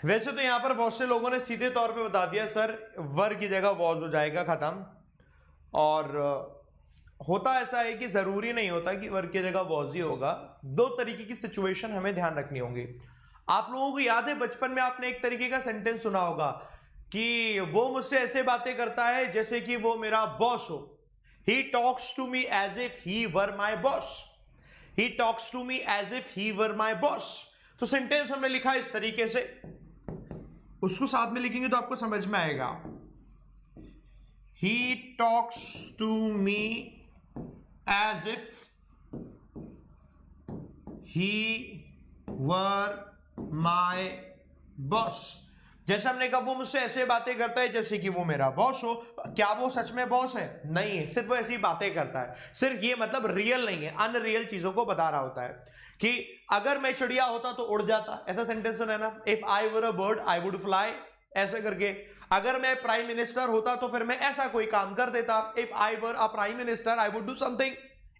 वैसे तो यहां पर बहुत से लोगों ने सीधे तौर पे बता दिया सर वर की जगह वॉज हो जाएगा, खत्म। और होता ऐसा है कि जरूरी नहीं होता कि वर की जगह वॉज ही होगा। दो तरीके की सिचुएशन हमें ध्यान रखनी होगी। आप लोगों को याद है बचपन में आपने एक तरीके का सेंटेंस सुना होगा कि वो मुझसे ऐसे बातें करता है जैसे कि वो मेरा बॉस हो। He talks to me as if he were my boss. He talks to me as if he were my boss. तो सेंटेंस हमने लिखा इस तरीके से, उसको साथ में लिखेंगे तो आपको समझ में आएगा। He talks to me as if he were my boss. जैसे हमने कहा वो मुझसे ऐसे बातें करता है जैसे कि वो मेरा बॉस हो। क्या वो सच में बॉस है? नहीं है, सिर्फ वो ऐसी बातें करता है। सिर्फ ये मतलब रियल नहीं है, अनरियल चीजों को बता रहा होता है कि अगर मैं चिड़िया होता तो उड़ जाता, ऐसा सेंटेंस सुना है ना, if I were a bird I would fly, ऐसे करके। अगर मैं प्राइम मिनिस्टर होता तो फिर मैं ऐसा कोई काम कर देता, if I were a prime minister I would do something,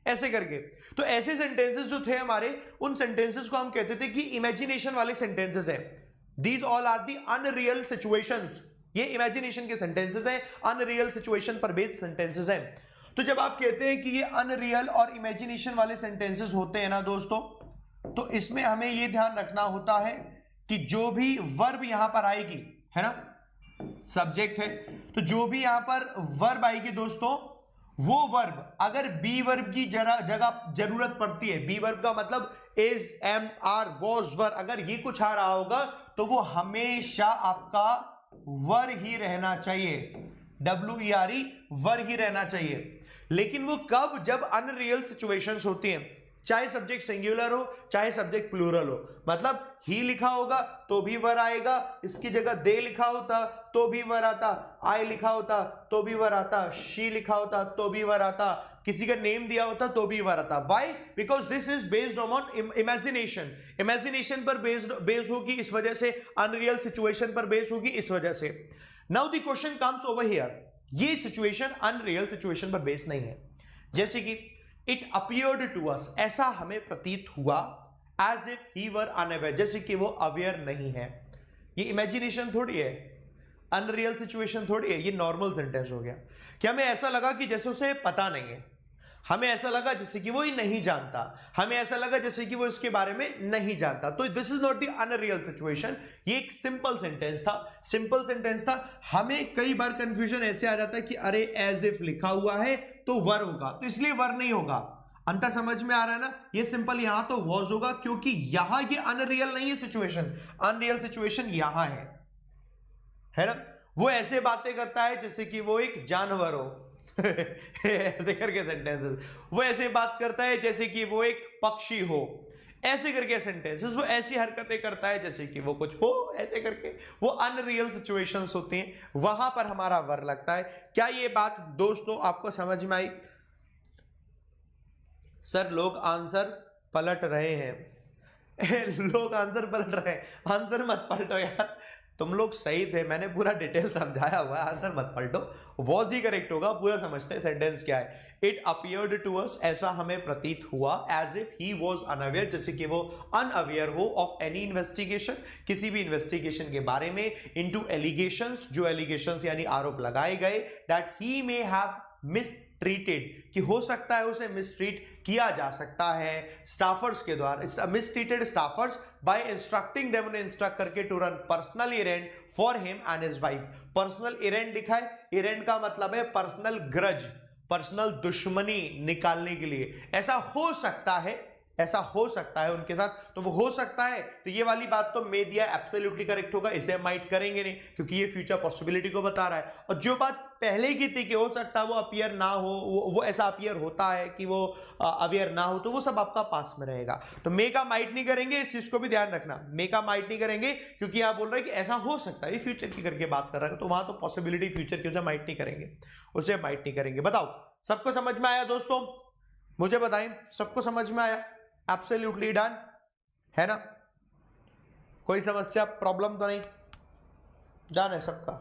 ऐसे करके। तो ऐसे सेंटेंसेस जो थे हमारे, उन सेंटेंसेस को हम कहते थे कि इमेजिनेशन वाले सेंटेंसेस हैं। These all are the unreal situations। ये इमेजिनेशन के सेंटेंसेस हैं, अनरियल सिचुएशन पर बेस्ड सेंटेंसेस हैं। तो जब आप कहते हैं कि ये अनरियल और इमेजिनेशन वाले सेंटेंसेस होते हैं ना दोस्तों, तो इसमें हमें ये ध्यान रखना होता है कि जो भी वर्ब यहां पर आएगी, है ना, सब्जेक्ट है, तो जो भी यहां पर वर्ब आएगी दोस्तों, वो वर्ब अगर बी वर्ब की जगह जरूरत पड़ती है, बी वर्ब का मतलब इज, एम, आर, वॉज, वर, अगर ये कुछ आ रहा होगा तो वो हमेशा आपका वर ही रहना चाहिए, WERE, वर ही रहना चाहिए। लेकिन वो कब? जब अनरियल सिचुएशंस होती हैं, चाहे सब्जेक्ट सिंगुलर हो चाहे सब्जेक्ट प्लूरल हो। मतलब ही लिखा होगा तो भी वर आएगा, इसकी जगह दे लिखा होता तो भी वर आता, आई लिखा होता तो भी वर आता, शी लिखा होता तो भी वर आता, किसी का नेम दिया होता तो भी वर आता। Why? Because this is based on imagination. Imagination पर बेस्ड होगी इस वजह से, अनरियल सिचुएशन पर बेस्ड होगी इस वजह से। Now the question comes over here, ये सिचुएशन अनरियल सिचुएशन पर बेस्ड नहीं है। जैसे कि इट अपीयर्ड टू अस, ऐसा हमें प्रतीत हुआ, as if he were unaware, जैसे कि वो अवेयर नहीं है। ये इमेजिनेशन थोड़ी है, अनरियल सिचुएशन थोड़ी है, ये नॉर्मल सेंटेंस हो गया। क्या हमें ऐसा लगा कि जैसे उसे पता नहीं है, हमें ऐसा लगा जैसे कि वो ही नहीं जानता, हमें ऐसा लगा जैसे कि वो इसके बारे में नहीं जानता। तो this is not the unreal situation, ये एक सिंपल सेंटेंस था, सिंपल सेंटेंस था। हमें कई बार कंफ्यूजन ऐसे आ जाता है कि अरे एज इफ लिखा हुआ है तो वर होगा, तो इसलिए वर नहीं होगा। अंतर समझ में आ रहा है ना? ये सिंपल यहां तो वॉज होगा क्योंकि यहां ये अनरियल नहीं है सिचुएशन, अनरियल सिचुएशन यहां है ना। वो ऐसे बातें करता है जैसे कि वो एक जानवर हो ऐसे करके सेंटेंसेस। वो ऐसे बात करता है जैसे कि वो एक पक्षी हो, ऐसे करके सेंटेंसेस। वो ऐसी हरकतें करता है जैसे कि वो कुछ हो, ऐसे करके। वो अनरियल सिचुएशंस होती हैं, वहां पर हमारा वर लगता है। क्या ये बात दोस्तों आपको समझ में आई? सर लोग आंसर पलट रहे हैं लोग आंसर पलट रहे हैं, आंसर मत पलटो यार, तुम लोग सही थे, मैंने पूरा डिटेल समझाया हुआ है, आंसर मत पलटो। वॉज ही करेक्ट होगा, पूरा समझते हैं सेंटेंस क्या है। इट अपीयर्ड टू अस, ऐसा हमें प्रतीत हुआ, as if he was unaware, जैसे कि वो अनअवेयर हो, ऑफ एनी इन्वेस्टिगेशन, किसी भी इन्वेस्टिगेशन के बारे में, इनटू एलिगेशंस, जो एलिगेशंस यानी आरोप लगाए गए, that he may have mistreated, कि हो सकता है उसे मिसट्रीट किया जा सकता है स्टाफर्स के द्वारा, mistreated staffers by instructing them, उन्हें इंस्ट्रक्ट करके to run personal errand for him and his wife. Personal errand लिखा है, इरेंड का मतलब है पर्सनल ग्रज, पर्सनल दुश्मनी निकालने के लिए। ऐसा हो सकता है, ऐसा हो सकता है उनके साथ, तो वो हो सकता है। तो ये वाली बात तो मे दिया एब्सोल्युटली करेक्ट होगा, इसे हम माइट करेंगे नहीं क्योंकि ये फ्यूचर पॉसिबिलिटी को बता रहा है। और जो बात पहले की थी कि हो सकता है वो अपीयर ना हो, वो ऐसा अपीयर होता है कि वो अवेयर ना हो, तो वो सब आपका पास में रहेगा। तो मे का माइट नहीं करेंगे, इस चीज को भी ध्यान रखना, मे का माइट नहीं करेंगे क्योंकि आप बोल रहे हैं कि ऐसा हो सकता है, ये फ्यूचर की करके बात कर रहा है, तो वहां तो पॉसिबिलिटी फ्यूचर की, उसे माइट नहीं करेंगे, उसे माइट नहीं करेंगे। बताओ सबको समझ में आया दोस्तों? मुझे बताएं, सबको समझ में आया? एब्सोल्युटली डन है ना? कोई समस्या प्रॉब्लम तो नहीं? डन है सबका?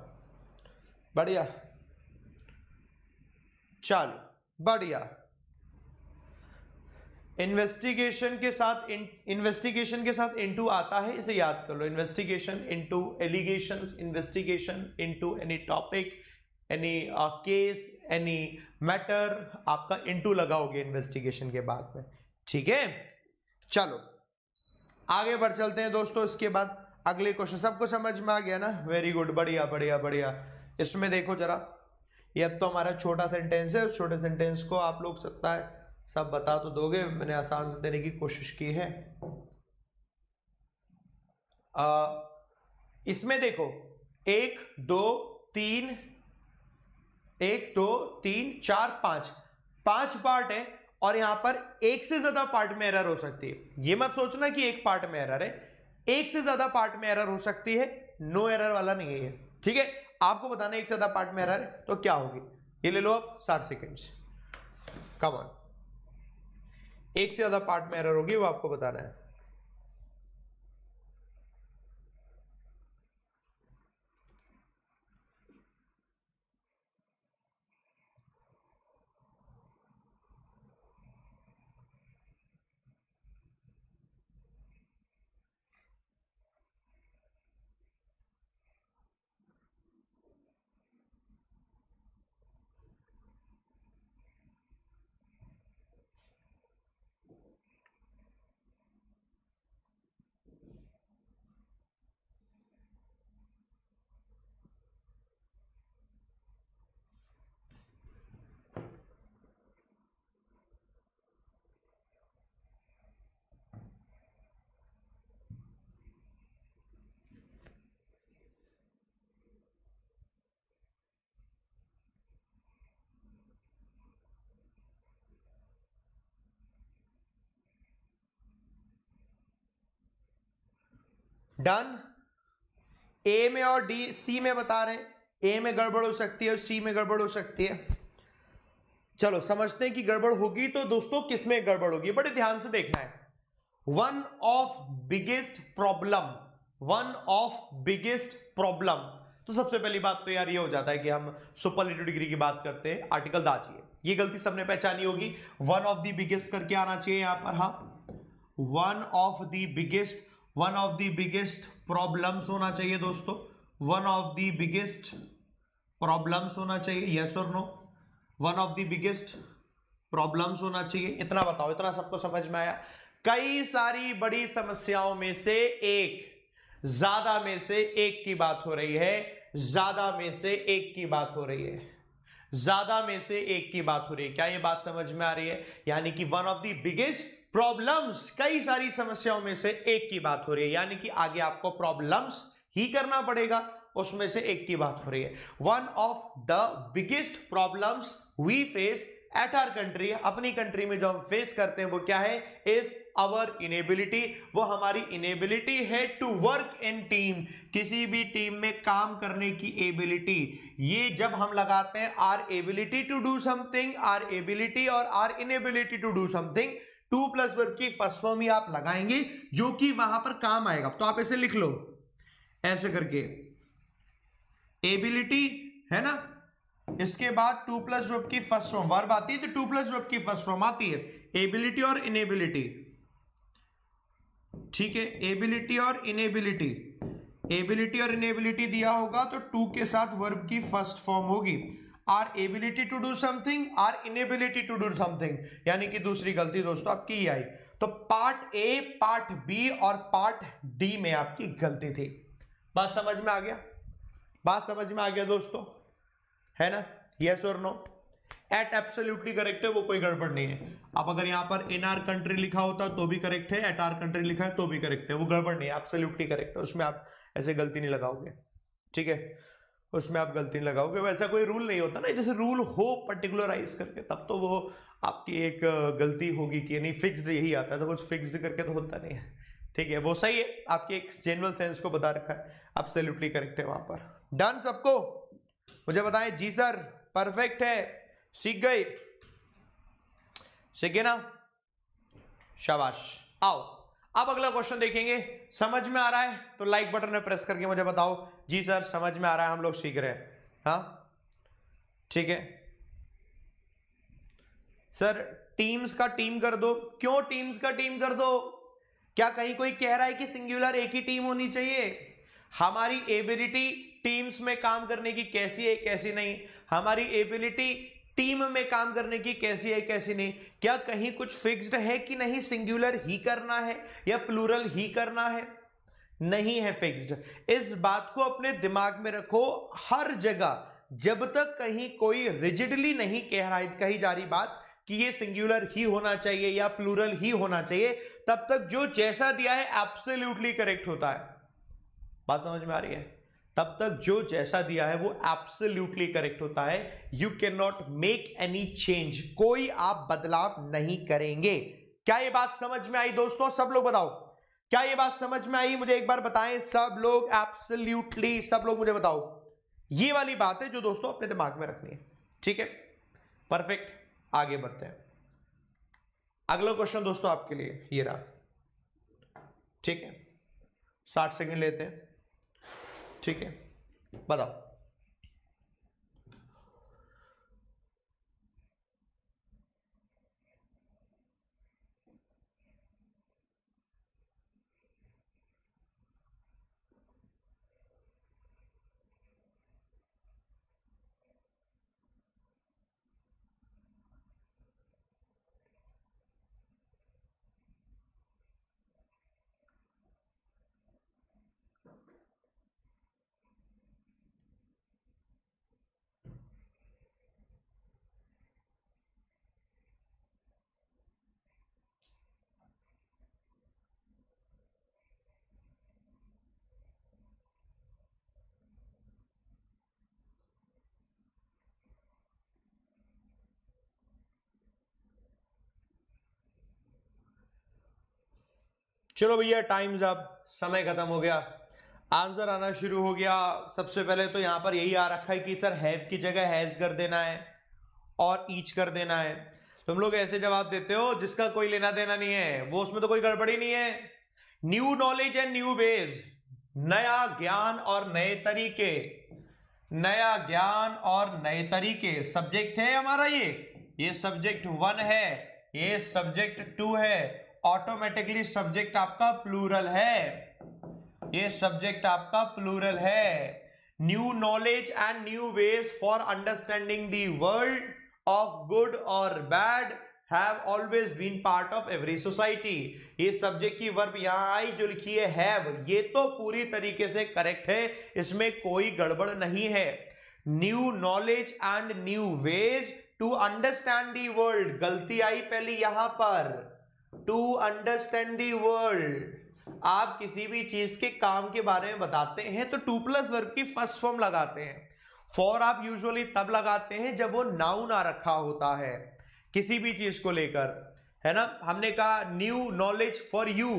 बढ़िया, चलो बढ़िया। इन्वेस्टिगेशन के साथ इनटू आता है, इसे याद कर लो। Investigation into allegations, investigation into any topic, any case, any matter, आपका इनटू लगाओगे इन्वेस्टिगेशन के बाद में, ठीक है। चलो आगे बढ़ चलते हैं दोस्तों। इसके बाद अगले क्वेश्चन, सबको समझ में आ गया ना? वेरी गुड, बढ़िया बढ़िया बढ़िया। इसमें देखो जरा, ये अब तो हमारा छोटा सेंटेंस है, उस छोटे सेंटेंस को आप लोग सकता है सब बता तो दोगे, मैंने आसान से देने की कोशिश की है। इसमें देखो 1 2 3 4 5 पार्ट है, और यहां पर एक से ज्यादा पार्ट में एरर हो सकती है। ये मत सोचना कि एक पार्ट में एरर है, एक से ज्यादा पार्ट में एरर हो सकती है, नो एरर वाला नहीं है ये, ठीक है। आपको बताना एक से ज्यादा पार्ट में एरर है तो क्या होगी। ये ले लो अब 60 सेकेंड्स, कम ऑन। एक से ज्यादा पार्ट में एरर होगी वो आपको बताना है। डन। ए में और डी सी में बता रहे हैं, ए में गड़बड़ हो सकती है और सी में गड़बड़ हो सकती है। चलो समझते हैं कि गड़बड़ होगी तो दोस्तों किस में गड़बड़ होगी, बड़े ध्यान से देखना है। वन ऑफ बिगेस्ट प्रॉब्लम, तो सबसे पहली बात तो यार ये हो जाता है कि हम सुपरलेटिव डिग्री की बात करते हैं, आर्टिकल दा चाहिए। ये गलती सबने पहचानी होगी, वन ऑफ द बिगेस्ट करके आना चाहिए यहां पर। हाँ, one of the biggest problems होना चाहिए दोस्तों, one of the biggest problems होना चाहिए, यस और no. One of the biggest problems होना चाहिए, इतना बताओ, इतना सबको समझ में आया। कई सारी बड़ी समस्याओं में से एक, ज्यादा में से एक की बात हो रही है, ज्यादा में से एक की बात हो रही है, ज्यादा में से एक की बात हो रही है। क्या ये बात समझ में आ रही है? यानी कि one of the biggest problems, कई सारी समस्याओं में से एक की बात हो रही है, यानी कि आगे आपको प्रॉब्लम्स ही करना पड़ेगा, उसमें से एक की बात हो रही है। One of the biggest problems we face at our country, अपनी कंट्री में जो हम फेस करते हैं वो क्या है? इज आवर इनेबिलिटी, वो हमारी इनेबिलिटी है टू वर्क इन टीम, किसी भी टीम में काम करने की एबिलिटी। ये जब हम लगाते हैं are ability to do something, are ability और are inability to do something, 2+ verb की फर्स्ट फॉर्म ही आप लगाएंगे जो कि वहां पर काम आएगा। तो आप ऐसे लिख लो, ऐसे करके, एबिलिटी है ना, इसके बाद 2+ वर्ब की फर्स्ट फॉर्म, वर्ब आती है तो 2+ वर्ब की फर्स्ट फॉर्म आती है, एबिलिटी और इनेबिलिटी, ठीक है। एबिलिटी और इनेबिलिटी, एबिलिटी और इनेबिलिटी दिया होगा तो 2 के साथ वर्ब की फर्स्ट फॉर्म होगी, or ability to do something, or inability to do something, यानी कि दूसरी गलती दोस्तों आपकी ये आई। तो पार्ट ए, पार्ट बी और पार्ट डी में आपकी गलती थी। बात समझ में आ गया? बात समझ में आ गया दोस्तों, है ना? यस और नो? एट एब्सोल्युटली करेक्ट है, वो कोई गड़बड़ नहीं है। अब अगर यहां पर इन आर कंट्री लिखा होता तो भी करेक्ट है, एट आर कंट्री लिखा है तो भी करेक्ट है, वो गड़बड़ नहीं है, एब्सोल्युटली करेक्ट है, उसमें आप ऐसे गलती नहीं लगाओगे, ठीक है, उसमें आप गलती नहीं लगाओगे। वैसा कोई रूल नहीं होता ना, जैसे रूल हो पर्टिकुलराइज करके तब तो वो आपकी एक गलती होगी कि नहीं फिक्स्ड यही आता है, तो कुछ फिक्स्ड करके तो होता नहीं है, ठीक है। वो सही है, आपके एक जनरल सेंस को बता रखा है, एब्सोल्युटली करेक्ट है वहां पर। डन सबको? मुझे बताएं जी सर, परफेक्ट है, सीख गए, सीखे ना? शाबाश। आओ अब अगला क्वेश्चन देखेंगे। समझ में आ रहा है तो लाइक बटन में प्रेस करके मुझे बताओ जी सर समझ में आ रहा है, हम लोग सीख रहे हैं, हाँ ठीक है। सर टीम्स का टीम कर दो। क्यों टीम्स का टीम कर दो? क्या कहीं कोई कह रहा है कि सिंगुलर एक ही टीम होनी चाहिए? हमारी एबिलिटी टीम्स में काम करने की कैसी है, कैसी नहीं? हमारी एबिलिटी टीम में काम करने की कैसी है, कैसी नहीं? क्या कहीं कुछ फिक्स्ड है कि नहीं सिंगुलर ही करना है या प्लूरल ही करना है? नहीं है फिक्स्ड। इस बात को अपने दिमाग में रखो हर जगह, जब तक कहीं कोई रिजिडली नहीं कही जा रही बात कि ये सिंगुलर ही होना चाहिए या प्लूरल ही होना चाहिए, तब तक जो जैसा दिया है एब्सोल्युटली करेक्ट होता है। बात समझ में आ रही है? तब तक जो जैसा दिया है वो एब्सोल्युटली करेक्ट होता है। You can not make any change, कोई आप बदलाव नहीं करेंगे। क्या ये बात समझ में आई दोस्तों? सब लोग बताओ, क्या ये बात समझ में आई? मुझे एक बार बताएं सब लोग, एब्सोल्युटली सब लोग मुझे बताओ। ये वाली बात है जो दोस्तों अपने दिमाग में रखनी है, ठीक है? परफेक्ट, आगे बढ़ते हैं। अगला क्वेश्चन दोस्तों आपके लिए ये रहा, ठीक है? 60 सेकंड लेते हैं, ठीक है? बताओ। चलो भैया, टाइम्स अप, समय खत्म हो गया, आंसर आना शुरू हो गया। सबसे पहले तो यहां पर यही आ रखा है कि सर हैव की जगह हैज कर देना है और ईच कर देना है। तुम लोग ऐसे जवाब देते हो जिसका कोई लेना देना नहीं है, वो उसमें तो कोई गड़बड़ी नहीं है। New knowledge and new veg, नया ज्ञान और नए तरीके, नया ज्ञान और नए तरीके सब्जेक्ट है हमारा। ये सब्जेक्ट 1 है, ये सब्जेक्ट 2 है, ऑटोमेटिकली सब्जेक्ट आपका प्लूरल है, ये सब्जेक्ट आपका प्लूरल है। New knowledge and new ways for understanding the world of good और bad have always been part of every society. ये सब्जेक्ट की वर्ब यहां आई जो लिखी है हैव, ये तो पूरी तरीके से करेक्ट है, इसमें कोई गड़बड़ नहीं है। New knowledge and new ways to understand the world, गलती आई पहले यहां पर, टू अंडरस्टैंड द वर्ल्ड। आप किसी भी चीज के काम के बारे में बताते हैं तो टू प्लस वर्ब की फर्स्ट फॉर्म लगाते हैं। फॉर आप यूजुअली तब लगाते हैं जब वो नाउन आ रखा होता है किसी भी चीज को लेकर, है ना? हमने कहा न्यू नॉलेज फॉर यू,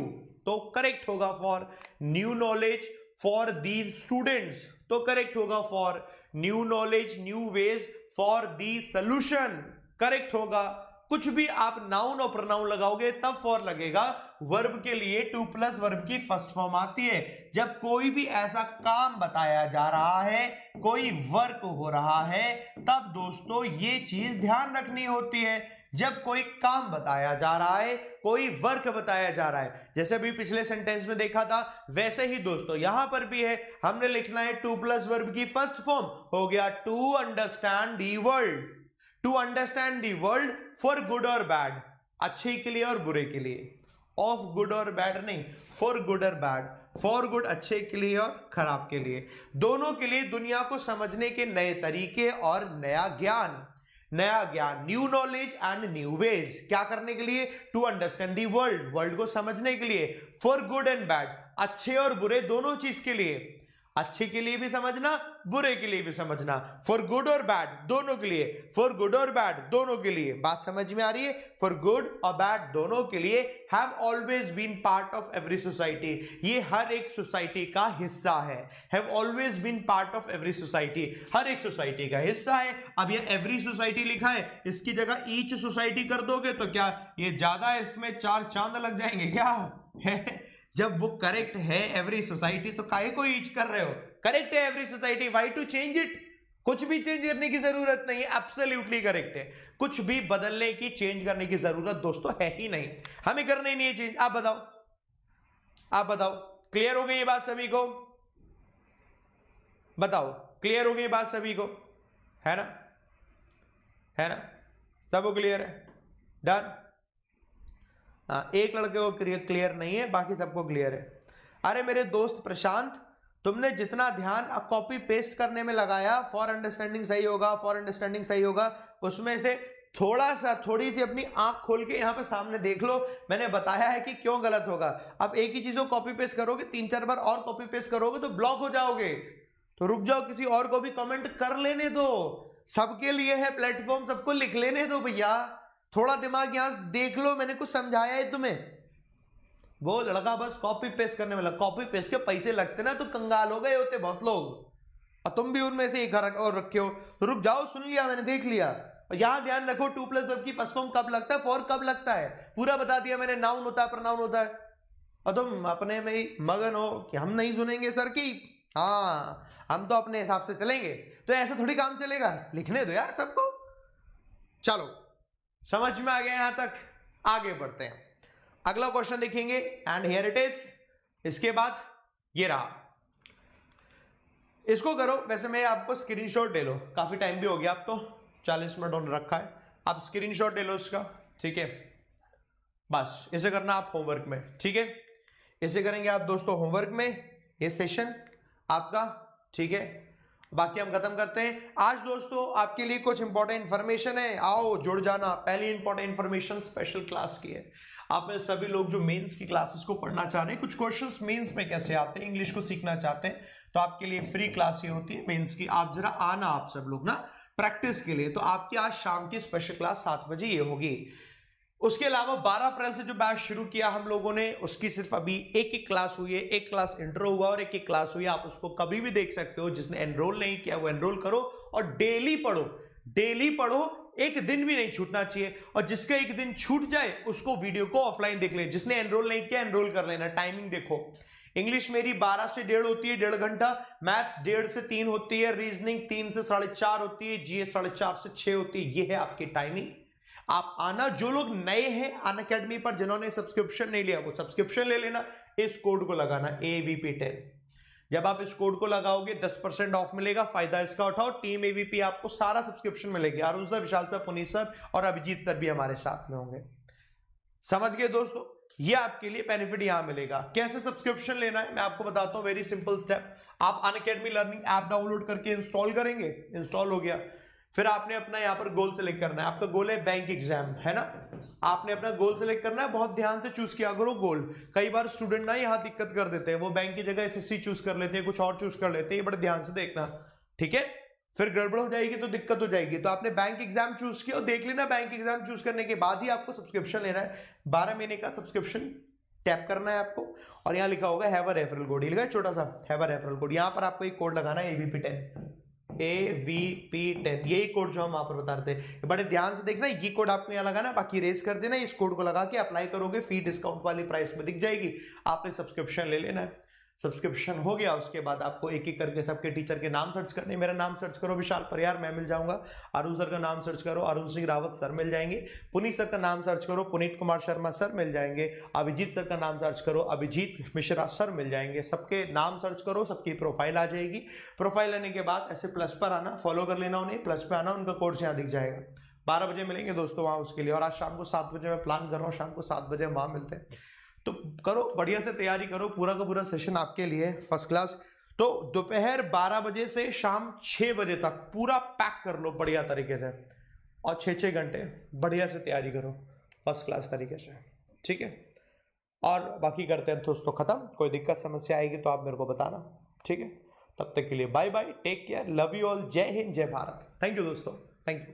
तो करेक्ट होगा for. New knowledge for the students, तो करेक्ट होगा for. New knowledge new ways for the solution, correct होगा। कुछ भी आप नाउन और प्रोनाउन लगाओगे तब फॉर लगेगा। वर्ब के लिए टू प्लस वर्ब की फर्स्ट फॉर्म आती है जब कोई भी ऐसा काम बताया जा रहा है, कोई वर्क हो रहा है, तब दोस्तों ये चीज ध्यान रखनी होती है। जब कोई काम बताया जा रहा है, कोई वर्क बताया जा रहा है, जैसे अभी पिछले सेंटेंस में देखा था, वैसे ही दोस्तों यहां पर भी है। हमने लिखना है टू प्लस वर्ब की फर्स्ट फॉर्म, हो गया to understand the world. To understand the world for good और बैड, अच्छे के लिए और बुरे के लिए। ऑफ गुड और बैड नहीं, फॉर गुड और बैड। फॉर गुड अच्छे के लिए और खराब के लिए, दोनों के लिए। दुनिया को समझने के नए तरीके और नया ज्ञान, नया ज्ञान। New knowledge and new ways, क्या करने के लिए? To understand the world, world को समझने के लिए। फॉर गुड एंड बैड, अच्छे और बुरे दोनों चीज के लिए, अच्छे के लिए भी समझना, बुरे के लिए भी समझना। फॉर गुड और बैड दोनों के लिए, फॉर गुड और बैड दोनों के लिए। बात समझ में आ रही है? फॉर गुड और बैड दोनों के लिए। Have always been part of every society, ये हर एक सोसाइटी का हिस्सा है। Have always been part of every society, हर एक सोसाइटी का हिस्सा है। अब ये एवरी सोसाइटी लिखा है, इसकी जगह ईच सोसाइटी कर दोगे तो क्या ये ज्यादा, इसमें 4 चांद लग जाएंगे क्या? जब वो करेक्ट है एवरी सोसाइटी तो काहे को ईच कर रहे हो? करेक्ट है every society, why to change it? कुछ भी चेंज करने की जरूरत नहीं है, एब्सोल्युटली करेक्ट है। कुछ भी बदलने की, चेंज करने की जरूरत दोस्तों है ही नहीं, हमें करना ही नहीं है चेंज। आप बताओ, आप बताओ, क्लियर हो गई ये बात सभी को? बताओ, क्लियर हो गई बात सभी को? है ना, है ना, सबको क्लियर है? डन। हाँ, एक लड़के को क्लियर नहीं है, बाकी सबको क्लियर है। अरे मेरे दोस्त प्रशांत, तुमने जितना ध्यान कॉपी पेस्ट करने में लगाया, फॉर अंडरस्टैंडिंग सही होगा, फॉर अंडरस्टैंडिंग सही होगा, उसमें से थोड़ा सा, थोड़ी सी अपनी आंख खोल के यहाँ पे सामने देख लो, मैंने बताया है कि क्यों गलत होगा। अब एक ही चीज को कॉपी पेस्ट करोगे, 3-4 बार और कॉपी पेस्ट करोगे तो ब्लॉक हो जाओगे। तो रुक जाओ, किसी और को भी कमेंट कर लेने दो, सबके लिए है प्लेटफॉर्म, सबको लिख लेने दो भैया। थोड़ा दिमाग यहां देख लो, मैंने कुछ समझाया है तुम्हें। वो लड़का बस कॉपी पेस्ट करने में लगा, कॉपी पेस्ट के पैसे लगते ना तो कंगाल हो गए होते बहुत लोग, और तुम भी उनमें से एक और रखे हो। तो रुक जाओ, सुन लिया मैंने, देख लिया। और यहां ध्यान रखो, 2+वर्ब की फर्स्ट फॉर्म कब लगता है, फॉर कब लगता है, पूरा बता दिया मैंने। नाउन होता है, प्रोनाउन होता है, और तुम अपने में ही मगन हो कि हम नहीं सुनेंगे सर की, हाँ हम तो अपने हिसाब से चलेंगे। तो ऐसा थोड़ी काम चलेगा, लिखने दो यार सबको। चलो समझ में आ गया यहां तक, आगे बढ़ते हैं, अगला क्वेश्चन देखेंगे। And here it is. इसके बाद ये रहा, इसको करो। वैसे मैं आपको स्क्रीनशॉट ले लो, काफी टाइम भी हो गया, अब तो 40 मिनट ऑन रखा है, आप स्क्रीनशॉट ले लो इसका, ठीक है। बस इसे करना आप होमवर्क में, ठीक है, इसे करेंगे आप दोस्तों होमवर्क में, ये सेशन आपका, ठीक है। बाकी हम खत्म करते हैं आज दोस्तों। आपके लिए कुछ इंपॉर्टेंट इंफॉर्मेशन है, आओ जुड़ जाना। पहली इंपॉर्टेंट इंफॉर्मेशन स्पेशल क्लास की है। आप में सभी लोग जो मेंस की क्लासेस को पढ़ना चाह रहे हैं, कुछ क्वेश्चंस मेंस में कैसे आते हैं, इंग्लिश को सीखना चाहते हैं, तो आपके लिए फ्री क्लास ये होती है मेंस की। आप जरा आना, आप सब लोग ना प्रैक्टिस के लिए। तो आपकी आज शाम की स्पेशल क्लास 7 बजे ये होगी। उसके अलावा 12 अप्रैल से जो बैच शुरू किया हम लोगों ने, उसकी सिर्फ अभी एक क्लास हुई है, एक क्लास इंट्रो हुआ और एक क्लास हुई है। आप उसको कभी भी देख सकते हो। जिसने एनरोल नहीं किया वो एनरोल करो और डेली पढ़ो, डेली पढ़ो, एक दिन भी नहीं छूटना चाहिए। और जिसका एक दिन छूट जाए उसको वीडियो को ऑफलाइन देख ले। जिसने एनरोल नहीं किया एनरोल कर लेना। टाइमिंग देखो, इंग्लिश मेरी 12 से 1.5 होती है, 1.5 घंटा। मैथ्स 1.5 से 3 होती है। रीजनिंग 3 से 4.5 होती है। जीएस 4.5 से 6 होती है। ये है आपकी टाइमिंग। आप आना। जो लोग नए हैं अनअकैडमी पर, जिन्होंने सब्सक्रिप्शन नहीं लिया, वो सब्सक्रिप्शन ले लेना। इस कोड को लगाना AVP10। जब आप इस कोड को लगाओगे 10% ऑफ मिलेगा, फायदा इसका उठाओ। टीम AVP आपको सारा सब्सक्रिप्शन मिलेगा। Arun sir, Vishal sir, Puneet sir और अभिजीत सर भी हमारे साथ में होंगे। समझ गए दोस्तों? ये आपके लिए बेनिफिट यहां मिलेगा। कैसे सब्सक्रिप्शन लेना है मैं आपको बताता हूं। Very simple step. आप अनअकैडमी लर्निंग ऐप डाउनलोड करके इंस्टॉल करेंगे। इंस्टॉल हो गया, फिर आपने अपना यहाँ पर गोल सेलेक्ट करना है। आपका गोल है बैंक एग्जाम, है ना। आपने अपना गोल सेलेक्ट करना है। बहुत ध्यान से चूज किया करो गोल। कई बार स्टूडेंट ना यहाँ दिक्कत कर देते हैं, वो बैंक की जगह SSC चूज कर लेते हैं, कुछ और चूज कर लेते हैं। ये बड़े ध्यान से देखना, ठीक है। फिर गड़बड़ हो जाएगी तो दिक्कत हो जाएगी। तो आपने बैंक एग्जाम चूज किया और देख लेना, बैंक एग्जाम चूज करने के बाद ही आपको सब्सक्रिप्शन लेना है। 12 महीने का सब्सक्रिप्शन टैप करना है आपको, और यहाँ लिखा होगा हैव अ रेफरल कोड। लिखा है छोटा सा हैव अ रेफरल कोड। यहाँ पर आपको एक कोड लगाना है AVP10। यही कोड जो हम वहां पर बता रहे थे, बड़े ध्यान से देखना। ये कोड आपको यहाँ लगाना, बाकी रेस कर देना। इस कोड को लगा के अप्लाई करोगे, फी डिस्काउंट वाली प्राइस में दिख जाएगी। आपने सब्सक्रिप्शन ले लेना है। सब्सक्रिप्शन हो गया, उसके बाद आपको एक एक करके सबके टीचर के नाम सर्च करने। मेरा नाम सर्च करो विशाल परियार, मैं मिल जाऊंगा। अरुण सर का नाम सर्च करो, अरुण सिंह रावत सर मिल जाएंगे। पुनीत सर का नाम सर्च करो, पुनीत कुमार शर्मा सर मिल जाएंगे। अभिजीत सर का नाम सर्च करो, अभिजीत मिश्रा सर मिल जाएंगे। सबके नाम सर्च करो, सबकी प्रोफाइल आ जाएगी। प्रोफाइल लेने के बाद ऐसे प्लस पर आना, फॉलो कर लेना उन्हें, प्लस पे आना, उनका कोर्स यहाँ दिख जाएगा। 12 बजे मिलेंगे दोस्तों वहाँ उसके लिए। और आज शाम को 7 बजे मैं प्लान कर रहा हूँ, शाम को 7 बजे हम वहाँ मिलते हैं। तो करो, बढ़िया से तैयारी करो। पूरा का पूरा सेशन आपके लिए फर्स्ट क्लास। तो दोपहर 12 बजे से शाम 6 बजे तक पूरा पैक कर लो बढ़िया तरीके से, और 6-6 घंटे बढ़िया से तैयारी करो फर्स्ट क्लास तरीके से, ठीक है। और बाकी करते हैं दोस्तों खत्म। कोई दिक्कत समस्या आएगी तो आप मेरे को बताना, ठीक है। तब तक के लिए bye bye, take care, love you all, जय हिंद, जय भारत। थैंक यू दोस्तों, थैंक यू।